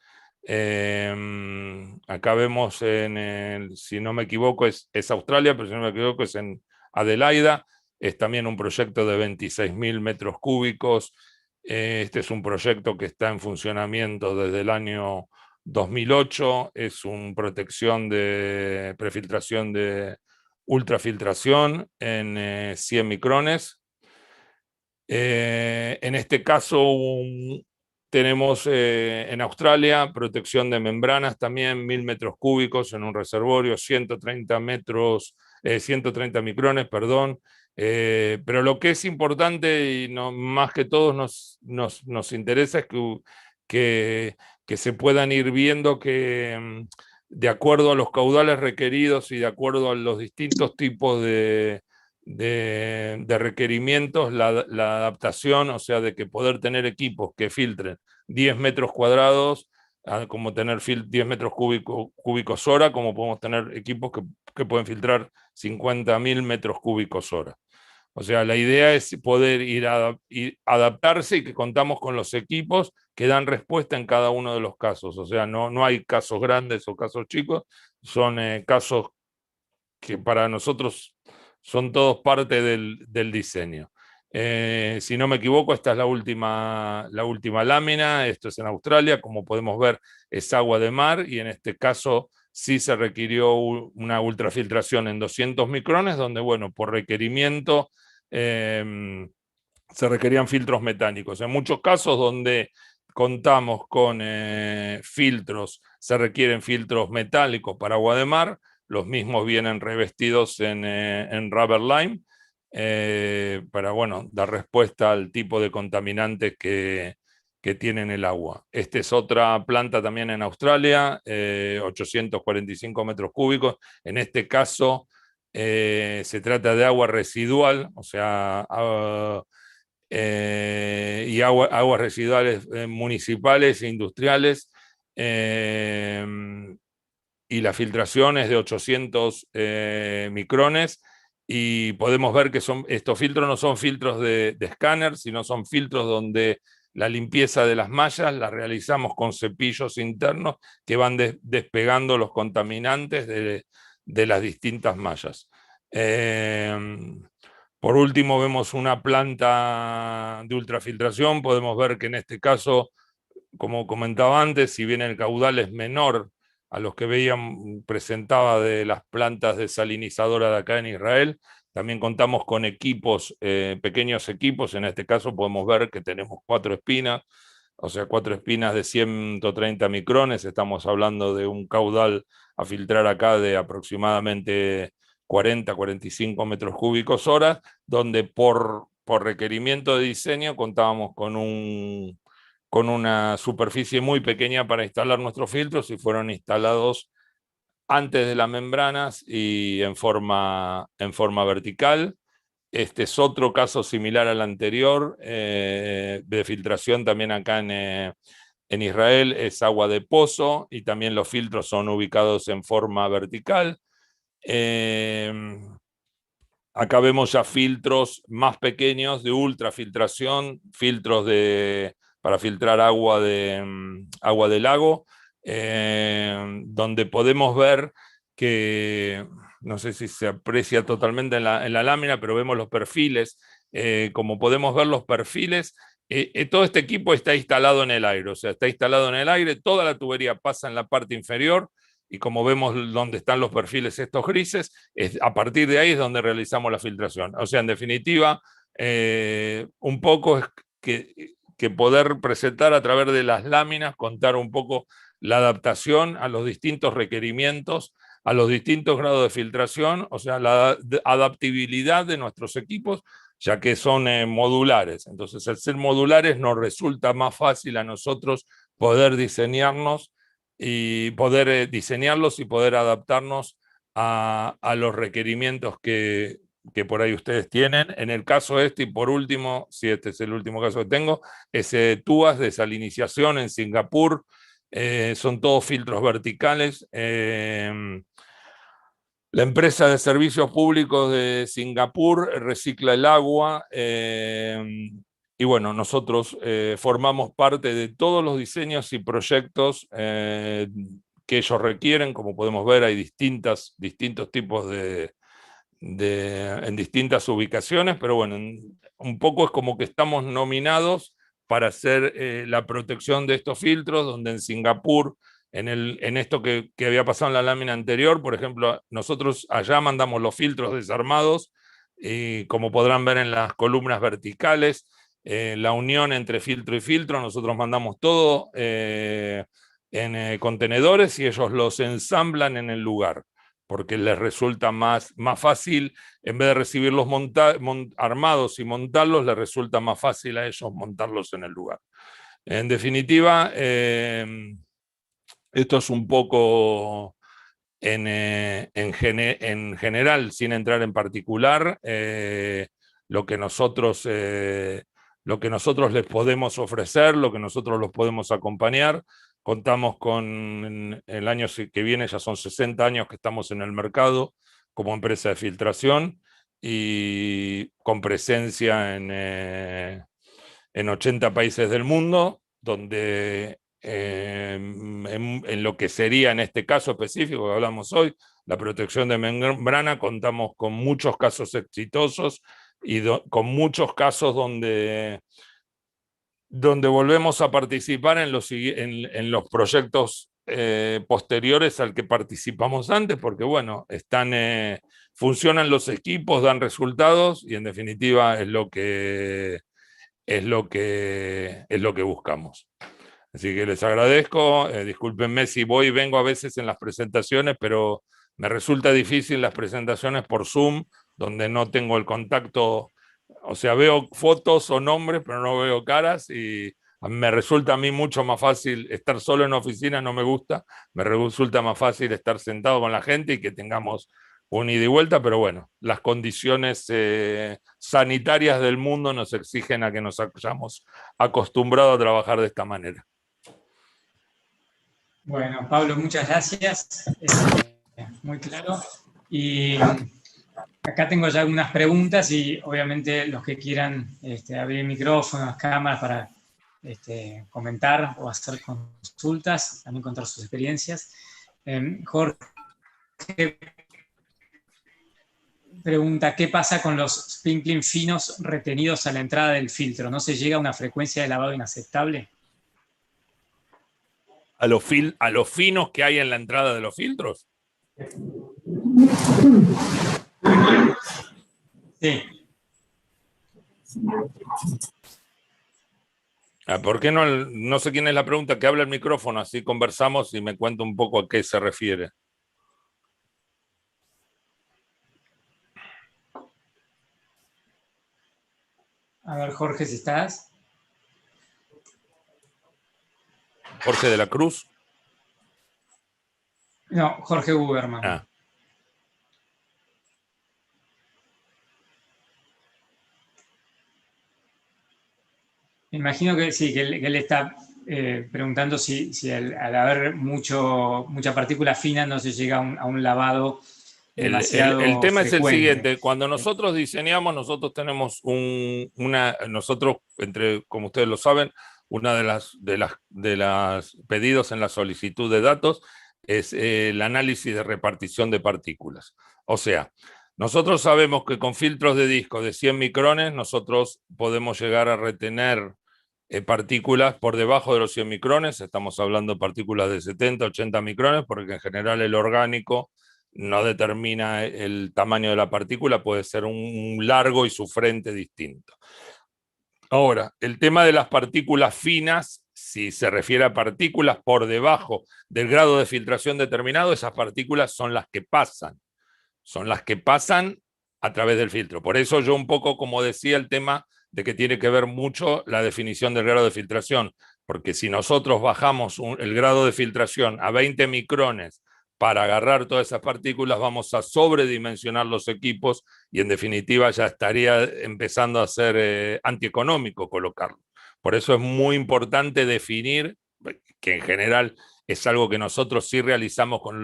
Acá vemos, si no me equivoco, es Australia, pero si no me equivoco es en Adelaida. Es también un proyecto de 26.000 metros cúbicos. Este es un proyecto que está en funcionamiento desde el año 2008. Es una protección de prefiltración de ultrafiltración en 100 micrones. En este caso tenemos en Australia protección de membranas también, 1.000 metros cúbicos en un reservorio, 130 micrones, perdón. Pero lo que es importante y más que todo nos interesa es que se puedan ir viendo que de acuerdo a los caudales requeridos y de acuerdo a los distintos tipos de requerimientos, la adaptación, o sea, de que poder tener equipos que filtren 10 metros cuadrados, como tener 10 metros cúbicos hora, como podemos tener equipos que pueden filtrar 50.000 metros cúbicos hora. O sea, la idea es poder ir adaptarse y que contamos con los equipos que dan respuesta en cada uno de los casos. O sea, no hay casos grandes o casos chicos, son casos que para nosotros son todos parte del diseño. Si no me equivoco, esta es la última lámina. Esto es en Australia, como podemos ver es agua de mar, y en este caso sí se requirió una ultrafiltración en 200 micrones, donde, bueno, por requerimiento se requerían filtros metálicos. En muchos casos donde contamos con filtros, se requieren filtros metálicos para agua de mar. Los mismos vienen revestidos en rubber lime para, bueno, dar respuesta al tipo de contaminantes que tienen el agua. Esta es otra planta también en Australia, 845 metros cúbicos. En este caso se trata de agua residual, o sea, y aguas residuales municipales e industriales. Y la filtración es de 800 micrones, y podemos ver que estos filtros no son filtros de escáner, sino son filtros donde la limpieza de las mallas la realizamos con cepillos internos que van despegando los contaminantes de las distintas mallas. Por último, vemos una planta de ultrafiltración. Podemos ver que en este caso, como comentaba antes, si bien el caudal es menor a los que presentaba de las plantas desalinizadoras de acá en Israel, también contamos con equipos, pequeños equipos. En este caso podemos ver que tenemos 4 espinas, o sea, 4 espinas de 130 micrones. Estamos hablando de un caudal a filtrar acá de aproximadamente 40-45 metros cúbicos hora, donde por requerimiento de diseño contábamos con una superficie muy pequeña para instalar nuestros filtros, y fueron instalados antes de las membranas y en forma vertical. Este es otro caso similar al anterior, de filtración también acá en Israel. Es agua de pozo y también los filtros son ubicados en forma vertical. Acá vemos ya filtros más pequeños de ultrafiltración, filtros para filtrar agua de lago, donde podemos ver que, no sé si se aprecia totalmente en la lámina, pero vemos los perfiles. Como podemos ver los perfiles, todo este equipo está instalado en el aire, o sea, está instalado en el aire, toda la tubería pasa en la parte inferior, y como vemos donde están los perfiles estos grises, a partir de ahí es donde realizamos la filtración. O sea, en definitiva, un poco es que poder presentar a través de las láminas, contar un poco la adaptación a los distintos requerimientos, a los distintos grados de filtración, o sea, la adaptabilidad de nuestros equipos, ya que son modulares. Entonces, al ser modulares nos resulta más fácil a nosotros poder diseñarlos y poder adaptarnos a los requerimientos que por ahí ustedes tienen. En el caso y por último, si este es el último caso que tengo, es TUAS de desalinización en Singapur. Son todos filtros verticales. La empresa de servicios públicos de Singapur recicla el agua y bueno, nosotros formamos parte de todos los diseños y proyectos que ellos requieren. Como podemos ver, hay distintos tipos en distintas ubicaciones, pero bueno, un poco es como que estamos nominados para hacer la protección de estos filtros, donde en Singapur, en esto que había pasado en la lámina anterior, por ejemplo, nosotros allá mandamos los filtros desarmados, y como podrán ver en las columnas verticales, la unión entre filtro y filtro, nosotros mandamos todo en contenedores y ellos los ensamblan en el lugar, porque les resulta más fácil, en vez de recibirlos armados y montarlos, les resulta más fácil a ellos montarlos en el lugar. En definitiva, esto es un poco en general, sin entrar en particular, lo que nosotros les podemos ofrecer, lo que nosotros los podemos acompañar. Contamos con, el año que viene, ya son 60 años que estamos en el mercado como empresa de filtración y con presencia en 80 países del mundo, donde en lo que sería en este caso específico que hablamos hoy, la protección de membrana, contamos con muchos casos exitosos y con muchos casos donde volvemos a participar en los proyectos posteriores al que participamos antes, porque bueno, funcionan los equipos, dan resultados y en definitiva es lo que buscamos. Así que les agradezco, discúlpenme si voy y vengo a veces en las presentaciones, pero me resulta difícil las presentaciones por Zoom, donde no tengo el contacto, o sea, veo fotos o nombres, pero no veo caras, y me resulta a mí mucho más fácil estar solo en oficina, no me gusta, me resulta más fácil estar sentado con la gente y que tengamos un ida y vuelta, pero bueno, las condiciones sanitarias del mundo nos exigen a que nos hayamos acostumbrado a trabajar de esta manera. Bueno, Pablo, muchas gracias. Muy claro. Y acá tengo ya algunas preguntas y obviamente los que quieran abrir micrófonos, cámaras para comentar o hacer consultas, también contar sus experiencias. Jorge pregunta, ¿qué pasa con los sprinkling finos retenidos a la entrada del filtro? ¿No se llega a una frecuencia de lavado inaceptable? ¿A los finos que hay en la entrada de los filtros? Sí. ¿Por qué no sé quién es la pregunta? Que habla el micrófono, así conversamos y me cuenta un poco a qué se refiere. A ver, Jorge, si estás. ¿Jorge de la Cruz? No, Jorge Buberman. Ah. Me imagino que sí, que él está preguntando si al haber mucha partícula fina no se llega a un lavado demasiado el tema frecuente. es el siguiente: cuando nosotros diseñamos, nosotros tenemos como ustedes lo saben, una de las pedidos en la solicitud de datos es el análisis de repartición de partículas. O sea, nosotros sabemos que con filtros de disco de 100 micrones nosotros podemos llegar a retener partículas por debajo de los 100 micrones, estamos hablando de partículas de 70, 80 micrones, porque en general el orgánico no determina el tamaño de la partícula, puede ser un largo y su frente distinto. Ahora, el tema de las partículas finas, si se refiere a partículas por debajo del grado de filtración determinado, esas partículas son las que pasan a través del filtro. Por eso yo un poco, como decía, el tema de que tiene que ver mucho la definición del grado de filtración, porque si nosotros bajamos el grado de filtración a 20 micrones para agarrar todas esas partículas, vamos a sobredimensionar los equipos y en definitiva ya estaría empezando a ser antieconómico colocarlo. Por eso es muy importante definir, que en general es algo que nosotros sí realizamos con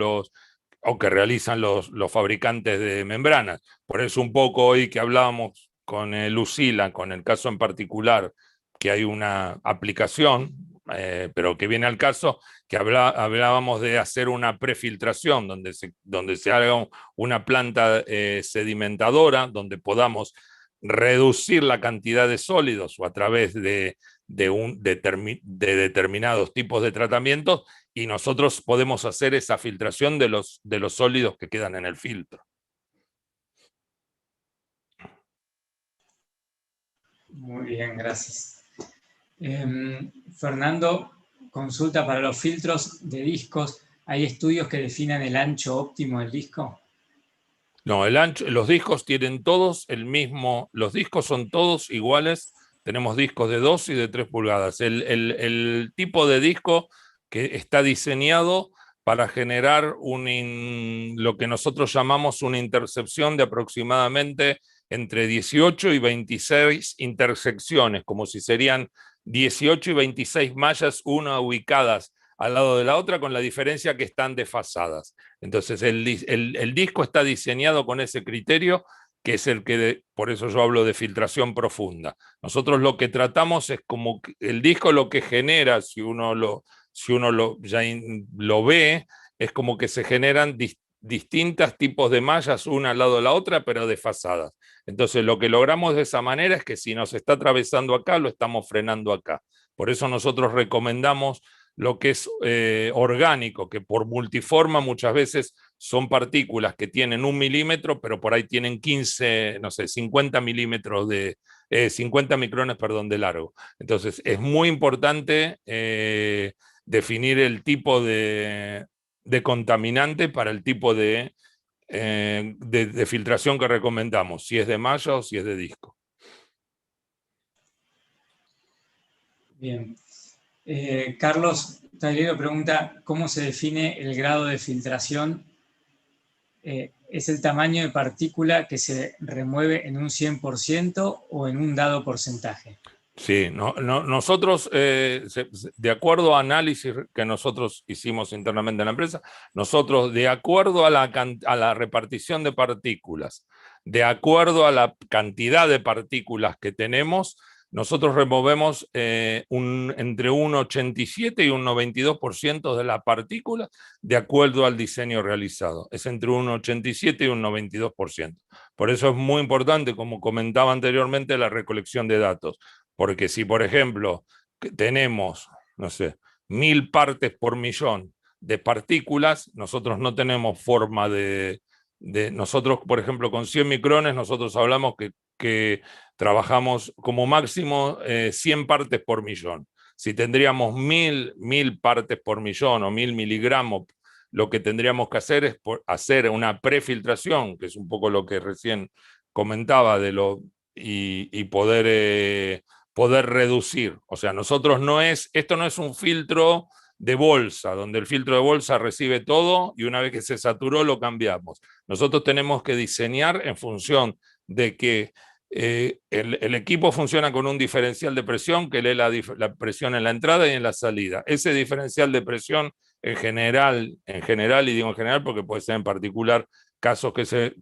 o que realizan los fabricantes de membranas. Por eso un poco hoy que hablábamos con el Lucila, con el caso en particular, que hay una aplicación, pero que viene al caso, que hablábamos de hacer una prefiltración, donde se haga una planta sedimentadora, donde podamos reducir la cantidad de sólidos o a través de determinados tipos de tratamientos, y nosotros podemos hacer esa filtración de los sólidos que quedan en el filtro. Muy bien, gracias. Fernando, consulta para los filtros de discos. ¿Hay estudios que definan el ancho óptimo del disco? No, los discos tienen todos el mismo, los discos son todos iguales. Tenemos discos de 2 y de 3 pulgadas. El tipo de disco que está diseñado para generar lo que nosotros llamamos una intercepción de aproximadamente entre 18 y 26 intersecciones, como si serían 18 y 26 mallas, una ubicadas al lado de la otra, con la diferencia que están desfasadas. Entonces el disco está diseñado con ese criterio, que es el que, por eso yo hablo de filtración profunda. Nosotros lo que tratamos es como el disco lo que genera, si uno lo ve, es como que se generan distintos tipos de mallas, una al lado de la otra, pero desfasadas. Entonces lo que logramos de esa manera es que si nos está atravesando acá, lo estamos frenando acá. Por eso nosotros recomendamos lo que es orgánico, que por multiforma muchas veces son partículas que tienen 1 milímetro, pero por ahí tienen 15, no sé, 50 milímetros 50 micrones, perdón, de largo. Entonces es muy importante definir el tipo de contaminante para el tipo de filtración que recomendamos, si es de malla o si es de disco. Bien. Carlos Tagliero pregunta, ¿cómo se define el grado de filtración? ¿Es el tamaño de partícula que se remueve en un 100% o en un dado porcentaje? Sí, nosotros, de acuerdo a análisis que nosotros hicimos internamente en la empresa, nosotros, de acuerdo a la repartición de partículas, de acuerdo a la cantidad de partículas que tenemos, nosotros removemos entre un 87 y un 92% de la partícula de acuerdo al diseño realizado. Es entre un 87 y un 92%. Por eso es muy importante, como comentaba anteriormente, la recolección de datos. Porque si, por ejemplo, tenemos, no sé, 1000 partes por millón de partículas, nosotros no tenemos forma nosotros, por ejemplo, con 100 micrones, nosotros hablamos que trabajamos como máximo 100 partes por millón. Si tendríamos 1000 partes por millón o 1000 miligramos, lo que tendríamos que hacer es hacer una prefiltración, que es un poco lo que recién comentaba, y poder reducir. O sea, esto no es un filtro de bolsa, donde el filtro de bolsa recibe todo y una vez que se saturó lo cambiamos. Nosotros tenemos que diseñar en función de que el equipo funciona con un diferencial de presión que lee la presión en la entrada y en la salida. Ese diferencial de presión en general, y digo en general porque puede ser en particular casos que se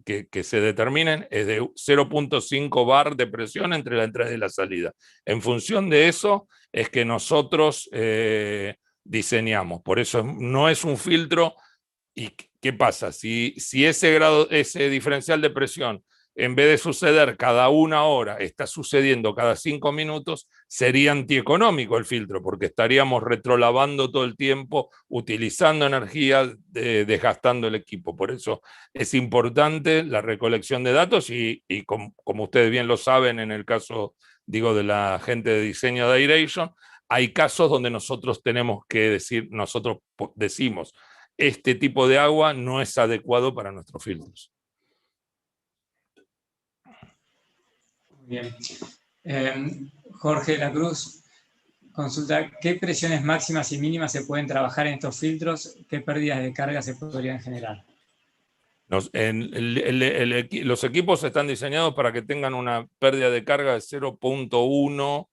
determinen, es de 0.5 bar de presión entre la entrada y la salida. En función de eso es que nosotros diseñamos. Por eso no es un filtro. ¿Y qué pasa? Si ese diferencial de presión, en vez de suceder cada 1 hora, está sucediendo cada 5 minutos, sería antieconómico el filtro, porque estaríamos retrolavando todo el tiempo, utilizando energía, desgastando el equipo. Por eso es importante la recolección de datos y como ustedes bien lo saben, en el caso, digo, de la gente de diseño de Airation, hay casos donde nosotros tenemos que nosotros decimos, este tipo de agua no es adecuado para nuestros filtros. Bien. Jorge Lacruz consulta, ¿qué presiones máximas y mínimas se pueden trabajar en estos filtros? ¿Qué pérdidas de carga se podrían generar? Los equipos están diseñados para que tengan una pérdida de carga de 0.1,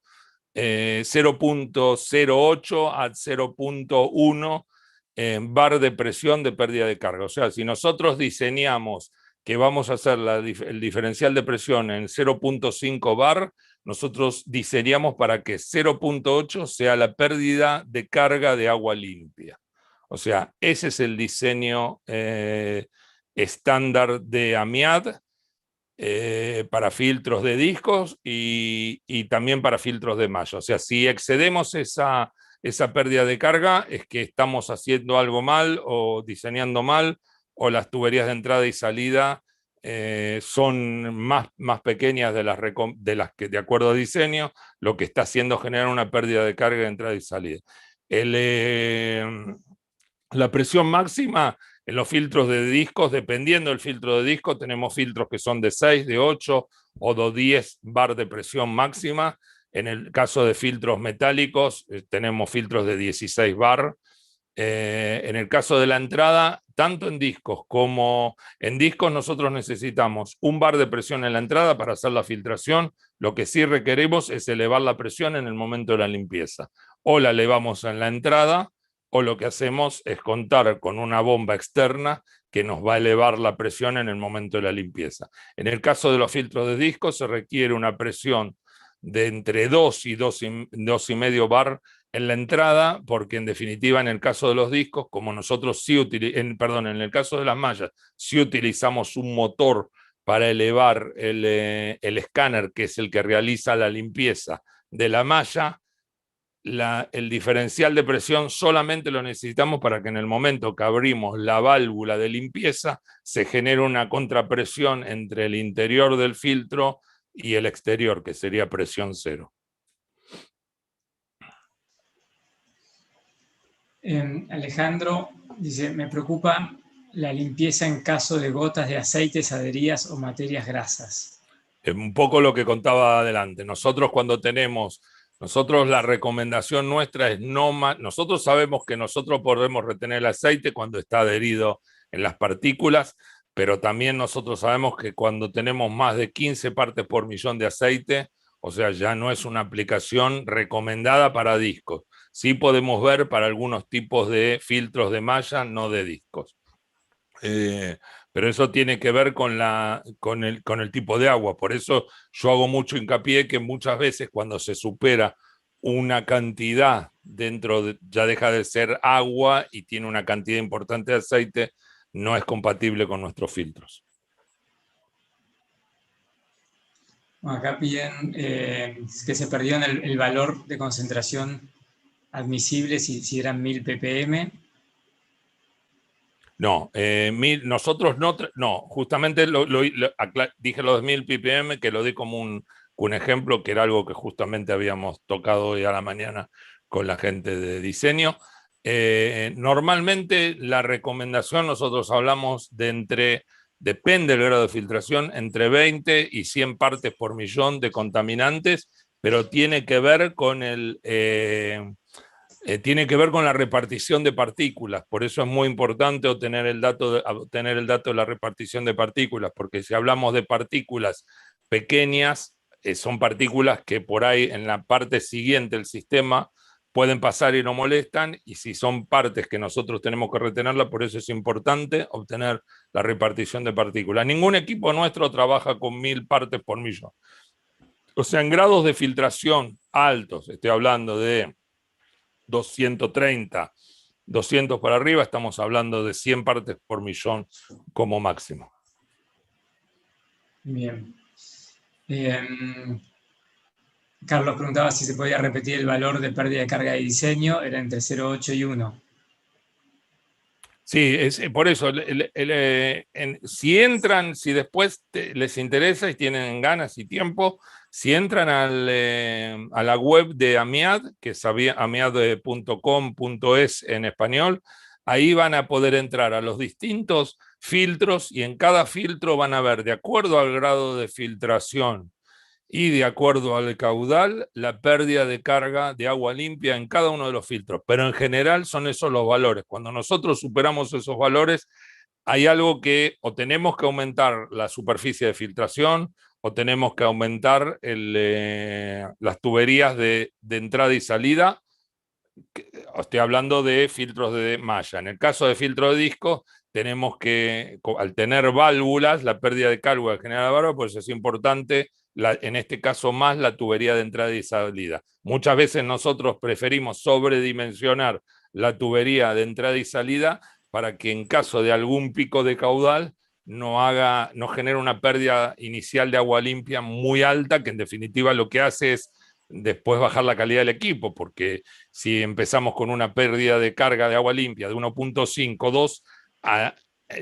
0.08 a 0.1 bar de presión de pérdida de carga. O sea, si nosotros diseñamos que vamos a hacer el diferencial de presión en 0.5 bar, nosotros diseñamos para que 0.8 sea la pérdida de carga de agua limpia. O sea, ese es el diseño estándar de AMIAD para filtros de discos y también para filtros de malla. O sea, si excedemos esa pérdida de carga, es que estamos haciendo algo mal o diseñando mal, o las tuberías de entrada y salida son más pequeñas de las que de acuerdo a diseño, lo que está haciendo generar una pérdida de carga de entrada y salida. La presión máxima en los filtros de discos, dependiendo del filtro de disco, tenemos filtros que son de 6, de 8 o de 10 bar de presión máxima. En el caso de filtros metálicos, tenemos filtros de 16 bar. En el caso de la entrada, tanto en discos como en discos, nosotros necesitamos un bar de presión en la entrada para hacer la filtración. Lo que sí requerimos es elevar la presión en el momento de la limpieza. O la elevamos en la entrada, o lo que hacemos es contar con una bomba externa que nos va a elevar la presión en el momento de la limpieza. En el caso de los filtros de discos se requiere una presión de entre 2 y 2,5 bar en la entrada, porque en definitiva en el caso de los discos, como nosotros sí en el caso de las mallas, sí utilizamos un motor para elevar el escáner, que es el que realiza la limpieza de la malla, el diferencial de presión solamente lo necesitamos para que en el momento que abrimos la válvula de limpieza se genere una contrapresión entre el interior del filtro y el exterior, que sería presión cero. Alejandro dice, me preocupa la limpieza en caso de gotas de aceites, adherías o materias grasas. Un poco lo que contaba adelante. Nosotros la recomendación nuestra es nosotros sabemos que nosotros podemos retener el aceite cuando está adherido en las partículas, pero también nosotros sabemos que cuando tenemos más de 15 partes por millón de aceite, o sea, ya no es una aplicación recomendada para discos. Sí podemos ver para algunos tipos de filtros de malla, no de discos. Pero eso tiene que ver con el tipo de agua. Por eso yo hago mucho hincapié que muchas veces cuando se supera una cantidad ya deja de ser agua y tiene una cantidad importante de aceite, no es compatible con nuestros filtros. Acá piden que se perdió el valor de concentración admisible si eran 1000 ppm. No, nosotros no, justamente dije los 1000 ppm, que lo di como un ejemplo, que era algo que justamente habíamos tocado hoy a la mañana con la gente de diseño. Normalmente la recomendación, nosotros hablamos depende del grado de filtración, entre 20 y 100 partes por millón de contaminantes, pero tiene que ver con la repartición de partículas. Por eso es muy importante obtener el dato de la repartición de partículas, porque si hablamos de partículas pequeñas, son partículas que por ahí en la parte siguiente del sistema pueden pasar y no molestan, y si son partes que nosotros tenemos que retenerlas, por eso es importante obtener la repartición de partículas. Ningún equipo nuestro trabaja con 1000 partes por millón. O sea, en grados de filtración altos, estoy hablando de 230, 200 para arriba, estamos hablando de 100 partes por millón como máximo. Bien. Carlos preguntaba si se podía repetir el valor de pérdida de carga de diseño, era entre 0,8 y 1. Sí, por eso, si después les interesa y tienen ganas y tiempo, si entran a la web de AMIAD, que es amiad.com.es en español, ahí van a poder entrar a los distintos filtros y en cada filtro van a ver, de acuerdo al grado de filtración y de acuerdo al caudal, la pérdida de carga de agua limpia en cada uno de los filtros. Pero en general son esos los valores. Cuando nosotros superamos esos valores, hay algo que o tenemos que aumentar la superficie de filtración o tenemos que aumentar las tuberías de entrada y salida Estoy hablando de filtros de malla. En el caso de filtro de disco, tenemos que, al tener válvulas, la pérdida de carga genera la válvula, pues es importante, en este caso más, la tubería de entrada y salida. Muchas veces nosotros preferimos sobredimensionar la tubería de entrada y salida para que en caso de algún pico de caudal no genere una pérdida inicial de agua limpia muy alta, que en definitiva lo que hace es después bajar la calidad del equipo, porque si empezamos con una pérdida de carga de agua limpia de 1.5, 2,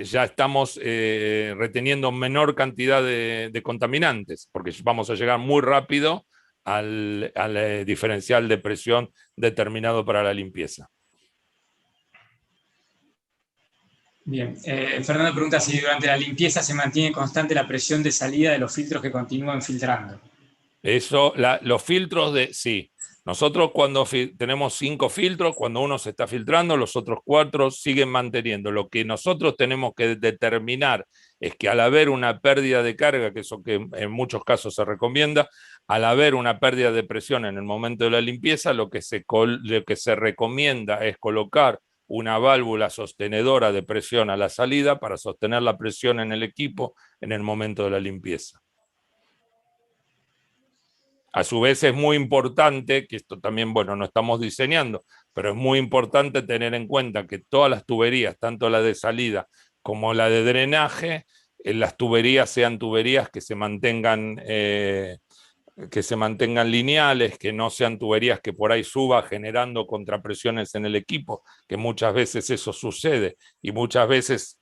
ya estamos reteniendo menor cantidad de contaminantes, porque vamos a llegar muy rápido al diferencial de presión determinado para la limpieza. Bien, Fernando pregunta si durante la limpieza se mantiene constante la presión de salida de los filtros que continúan filtrando. Eso, los filtros sí. Nosotros cuando tenemos 5 filtros, cuando uno se está filtrando, los otros 4 siguen manteniendo. Lo que nosotros tenemos que determinar es que al haber una pérdida de carga, que eso que en muchos casos se recomienda, al haber una pérdida de presión en el momento de la limpieza, lo que se recomienda es colocar una válvula sostenedora de presión a la salida para sostener la presión en el equipo en el momento de la limpieza. A su vez es muy importante, que esto también, bueno, no estamos diseñando, pero es muy importante tener en cuenta que todas las tuberías, tanto la de salida como la de drenaje, las tuberías sean tuberías que se mantengan lineales, que no sean tuberías que por ahí suba generando contrapresiones en el equipo, que muchas veces eso sucede y muchas veces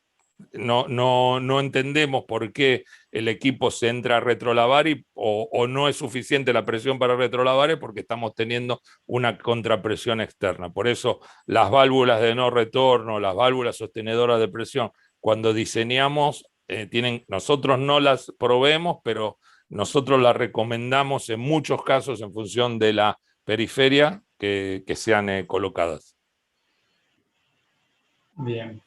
no entendemos por qué el equipo se entra a retrolavar o no es suficiente la presión para retrolavar porque estamos teniendo una contrapresión externa. Por eso las válvulas de no retorno, las válvulas sostenedoras de presión, cuando diseñamos, nosotros no las proveemos, pero nosotros las recomendamos en muchos casos en función de la periferia que sean colocadas. Bien.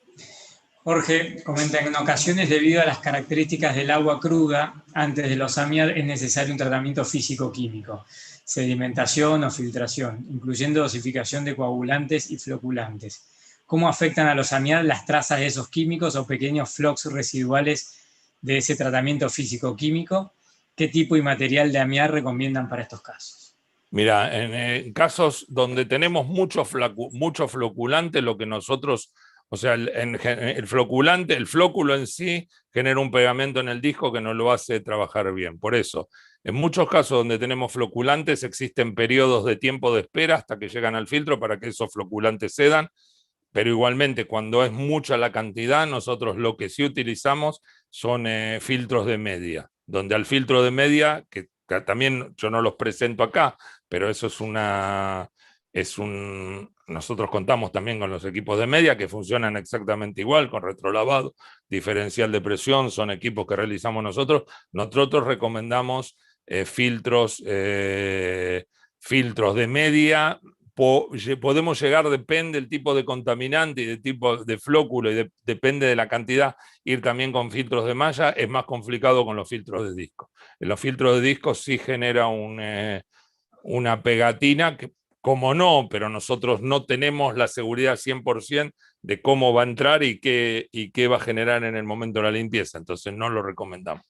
Jorge comenta que en ocasiones, debido a las características del agua cruda, antes de los AMIAD es necesario un tratamiento físico-químico, sedimentación o filtración, incluyendo dosificación de coagulantes y floculantes. ¿Cómo afectan a los AMIAD las trazas de esos químicos o pequeños flux residuales de ese tratamiento físico-químico? ¿Qué tipo y material de AMIAD recomiendan para estos casos? Mira, en casos donde tenemos mucho floculante, lo que nosotros... O sea, el floculante, el flóculo en sí genera un pegamento en el disco que no lo hace trabajar bien. Por eso, en muchos casos donde tenemos floculantes existen periodos de tiempo de espera hasta que llegan al filtro para que esos floculantes cedan, pero igualmente cuando es mucha la cantidad, nosotros lo que sí utilizamos son filtros de media, donde al filtro de media, que también yo no los presento acá, pero eso nosotros contamos también con los equipos de media que funcionan exactamente igual, con retrolavado, diferencial de presión, son equipos que realizamos nosotros. Nosotros recomendamos filtros de media. Podemos llegar, depende del tipo de contaminante y del tipo de flóculo y depende de la cantidad, ir también con filtros de malla. Es más complicado con los filtros de disco. En los filtros de disco sí genera una pegatina que, como no, pero nosotros no tenemos la seguridad 100% de cómo va a entrar y qué va a generar en el momento de la limpieza, entonces no lo recomendamos.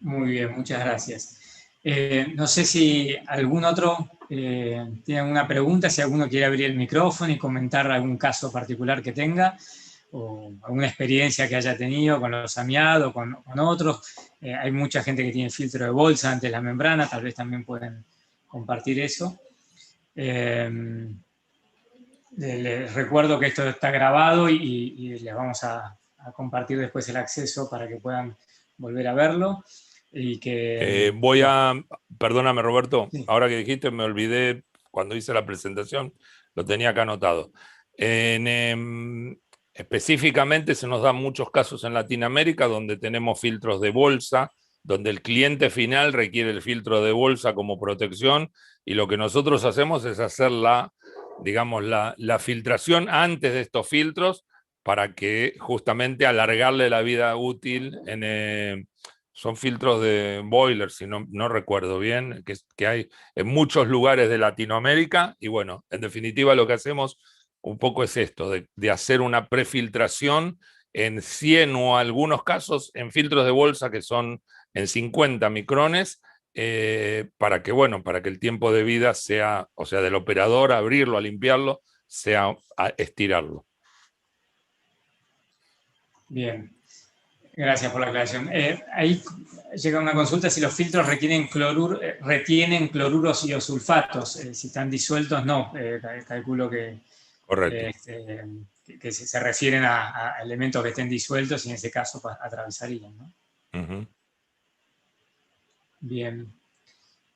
Muy bien, muchas gracias. No sé si algún otro tiene alguna pregunta, si alguno quiere abrir el micrófono y comentar algún caso particular que tenga, o alguna experiencia que haya tenido con los AMIAD o con otros. Hay mucha gente que tiene filtro de bolsa antes de la membrana, tal vez también pueden compartir eso. Les recuerdo que esto está grabado y les vamos a compartir después el acceso para que puedan volver a verlo. Y que, perdóname Roberto, sí. Ahora que dijiste me olvidé, cuando hice la presentación, lo tenía acá anotado. Específicamente se nos dan muchos casos en Latinoamérica donde tenemos filtros de bolsa, donde el cliente final requiere el filtro de bolsa como protección y lo que nosotros hacemos es hacer la filtración antes de estos filtros para que justamente alargarle la vida útil son filtros de boiler, si no recuerdo bien, que hay en muchos lugares de Latinoamérica, y bueno, en definitiva lo que hacemos un poco es esto, de hacer una prefiltración en 100 o algunos casos en filtros de bolsa que son en 50 micrones, para que, bueno, para que el tiempo de vida sea, o sea, del operador, abrirlo, a limpiarlo, sea a estirarlo. Bien, gracias por la aclaración. Ahí llega una consulta si los filtros retienen cloruros y o sulfatos. Si están disueltos, no. Calculo que, Correcto. que se refieren a elementos que estén disueltos y en ese caso atravesarían, ¿no? Uh-huh. Bien.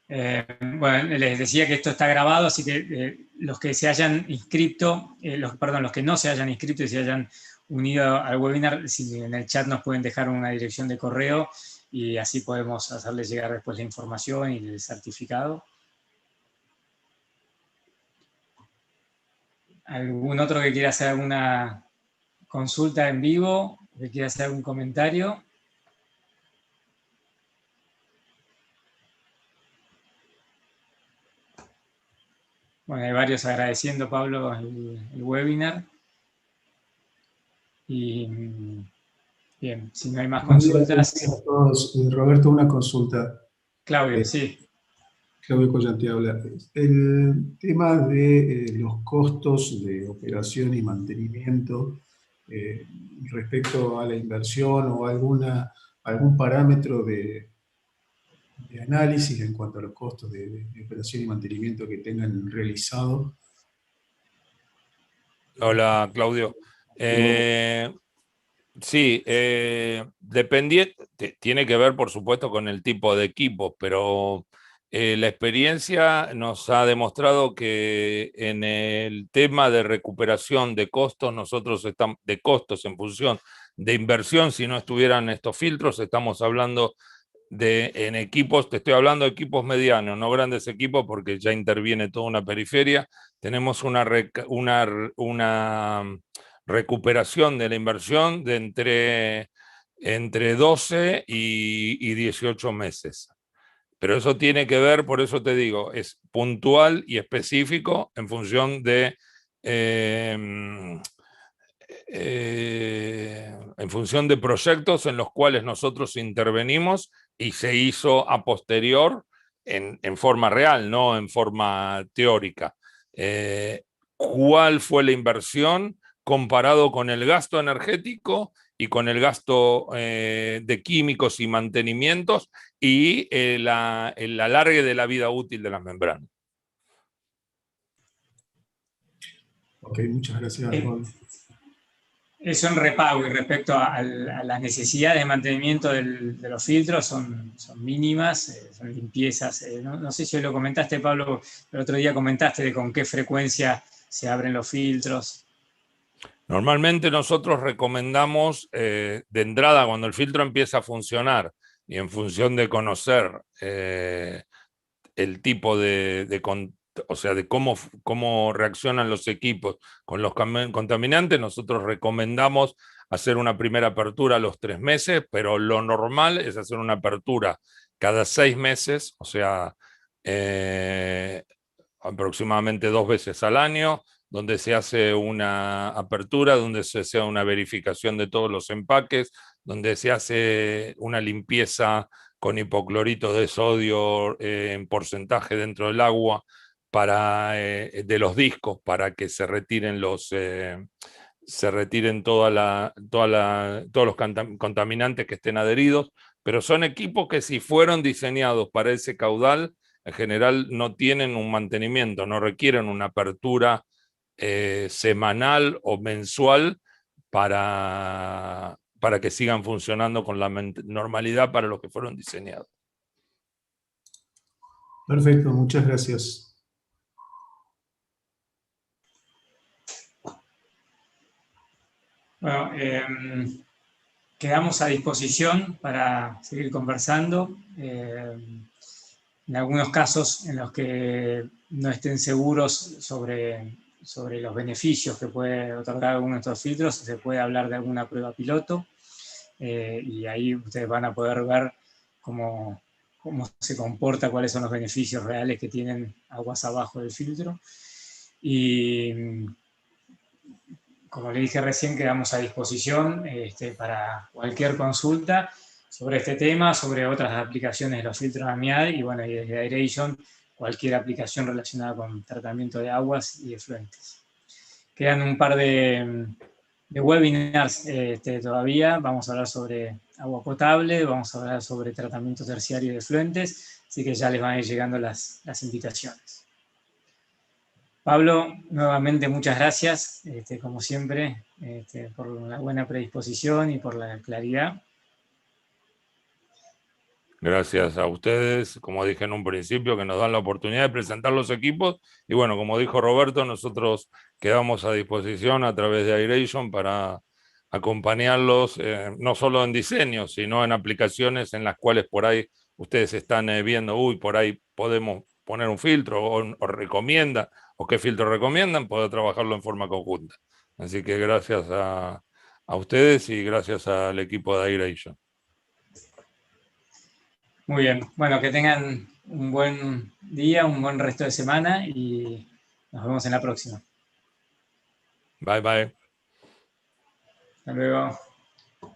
Bueno, les decía que esto está grabado, así que los que se hayan inscrito, los que no se hayan inscrito y se hayan unido al webinar, si en el chat nos pueden dejar una dirección de correo y así podemos hacerles llegar después la información y el certificado. ¿Algún otro que quiera hacer alguna consulta en vivo? ¿Que quiera hacer algún comentario? Bueno, hay varios agradeciendo, Pablo, el webinar. Y bien, si no hay más consultas. A todos. Roberto, una consulta. Claudio, sí. Claudio Collante habla. El tema de los costos de operación y mantenimiento respecto a la inversión o algún parámetro de análisis en cuanto a los costos de operación y mantenimiento que tengan realizado. Hola, Claudio. Sí, tiene que ver, por supuesto, con el tipo de equipo, pero la experiencia nos ha demostrado que en el tema de recuperación de costos, nosotros estamos de costos en función de inversión, si no estuvieran estos filtros, estamos hablando en equipos, te estoy hablando de equipos medianos, no grandes equipos, porque ya interviene toda una periferia. Tenemos una recuperación de la inversión de entre 12 y 18 meses. Pero eso tiene que ver, por eso te digo, es puntual y específico en función de en función de proyectos en los cuales nosotros intervenimos y se hizo a posterior en forma real, no en forma teórica. ¿Cuál fue la inversión comparado con el gasto energético y con el gasto de químicos y mantenimientos y el alargue de la vida útil de las membranas? Ok, muchas gracias, Juan. Eso en repago y respecto a las necesidades de mantenimiento de los filtros son mínimas, son limpiezas. No sé si lo comentaste, Pablo, el otro día comentaste de con qué frecuencia se abren los filtros. Normalmente nosotros recomendamos de entrada, cuando el filtro empieza a funcionar y en función de conocer el tipo o sea, de cómo reaccionan los equipos con los contaminantes, nosotros recomendamos hacer una primera apertura a los 3 meses, pero lo normal es hacer una apertura cada 6 meses, o sea, aproximadamente 2 veces al año, donde se hace una apertura, donde se hace una verificación de todos los empaques, donde se hace una limpieza con hipoclorito de sodio en porcentaje dentro del agua de los discos para que se retiren todos los contaminantes que estén adheridos, pero son equipos que si fueron diseñados para ese caudal, en general no tienen un mantenimiento, no requieren una apertura semanal o mensual para que sigan funcionando con la normalidad para los que fueron diseñados. Perfecto, muchas gracias. Bueno, quedamos a disposición para seguir conversando. En algunos casos en los que no estén seguros sobre los beneficios que puede otorgar alguno de estos filtros, se puede hablar de alguna prueba piloto, y ahí ustedes van a poder ver cómo se comporta, cuáles son los beneficios reales que tienen aguas abajo del filtro. Y como le dije recién, quedamos a disposición para cualquier consulta sobre este tema, sobre otras aplicaciones de los filtros AMIAD, y bueno, y desde Aeration, cualquier aplicación relacionada con tratamiento de aguas y efluentes. Quedan un par de webinars todavía. Vamos a hablar sobre agua potable, vamos a hablar sobre tratamiento terciario de efluentes, así que ya les van a ir llegando las invitaciones. Pablo, nuevamente muchas gracias, como siempre, por la buena predisposición y por la claridad. Gracias a ustedes, como dije en un principio, que nos dan la oportunidad de presentar los equipos. Y bueno, como dijo Roberto, nosotros quedamos a disposición a través de Aeration para acompañarlos, no solo en diseño, sino en aplicaciones en las cuales por ahí ustedes están viendo, por ahí podemos poner un filtro, o recomienda, o qué filtro recomiendan, poder trabajarlo en forma conjunta. Así que gracias a ustedes y gracias al equipo de Aeration. Muy bien, bueno, que tengan un buen día, un buen resto de semana y nos vemos en la próxima. Bye, bye. Hasta luego.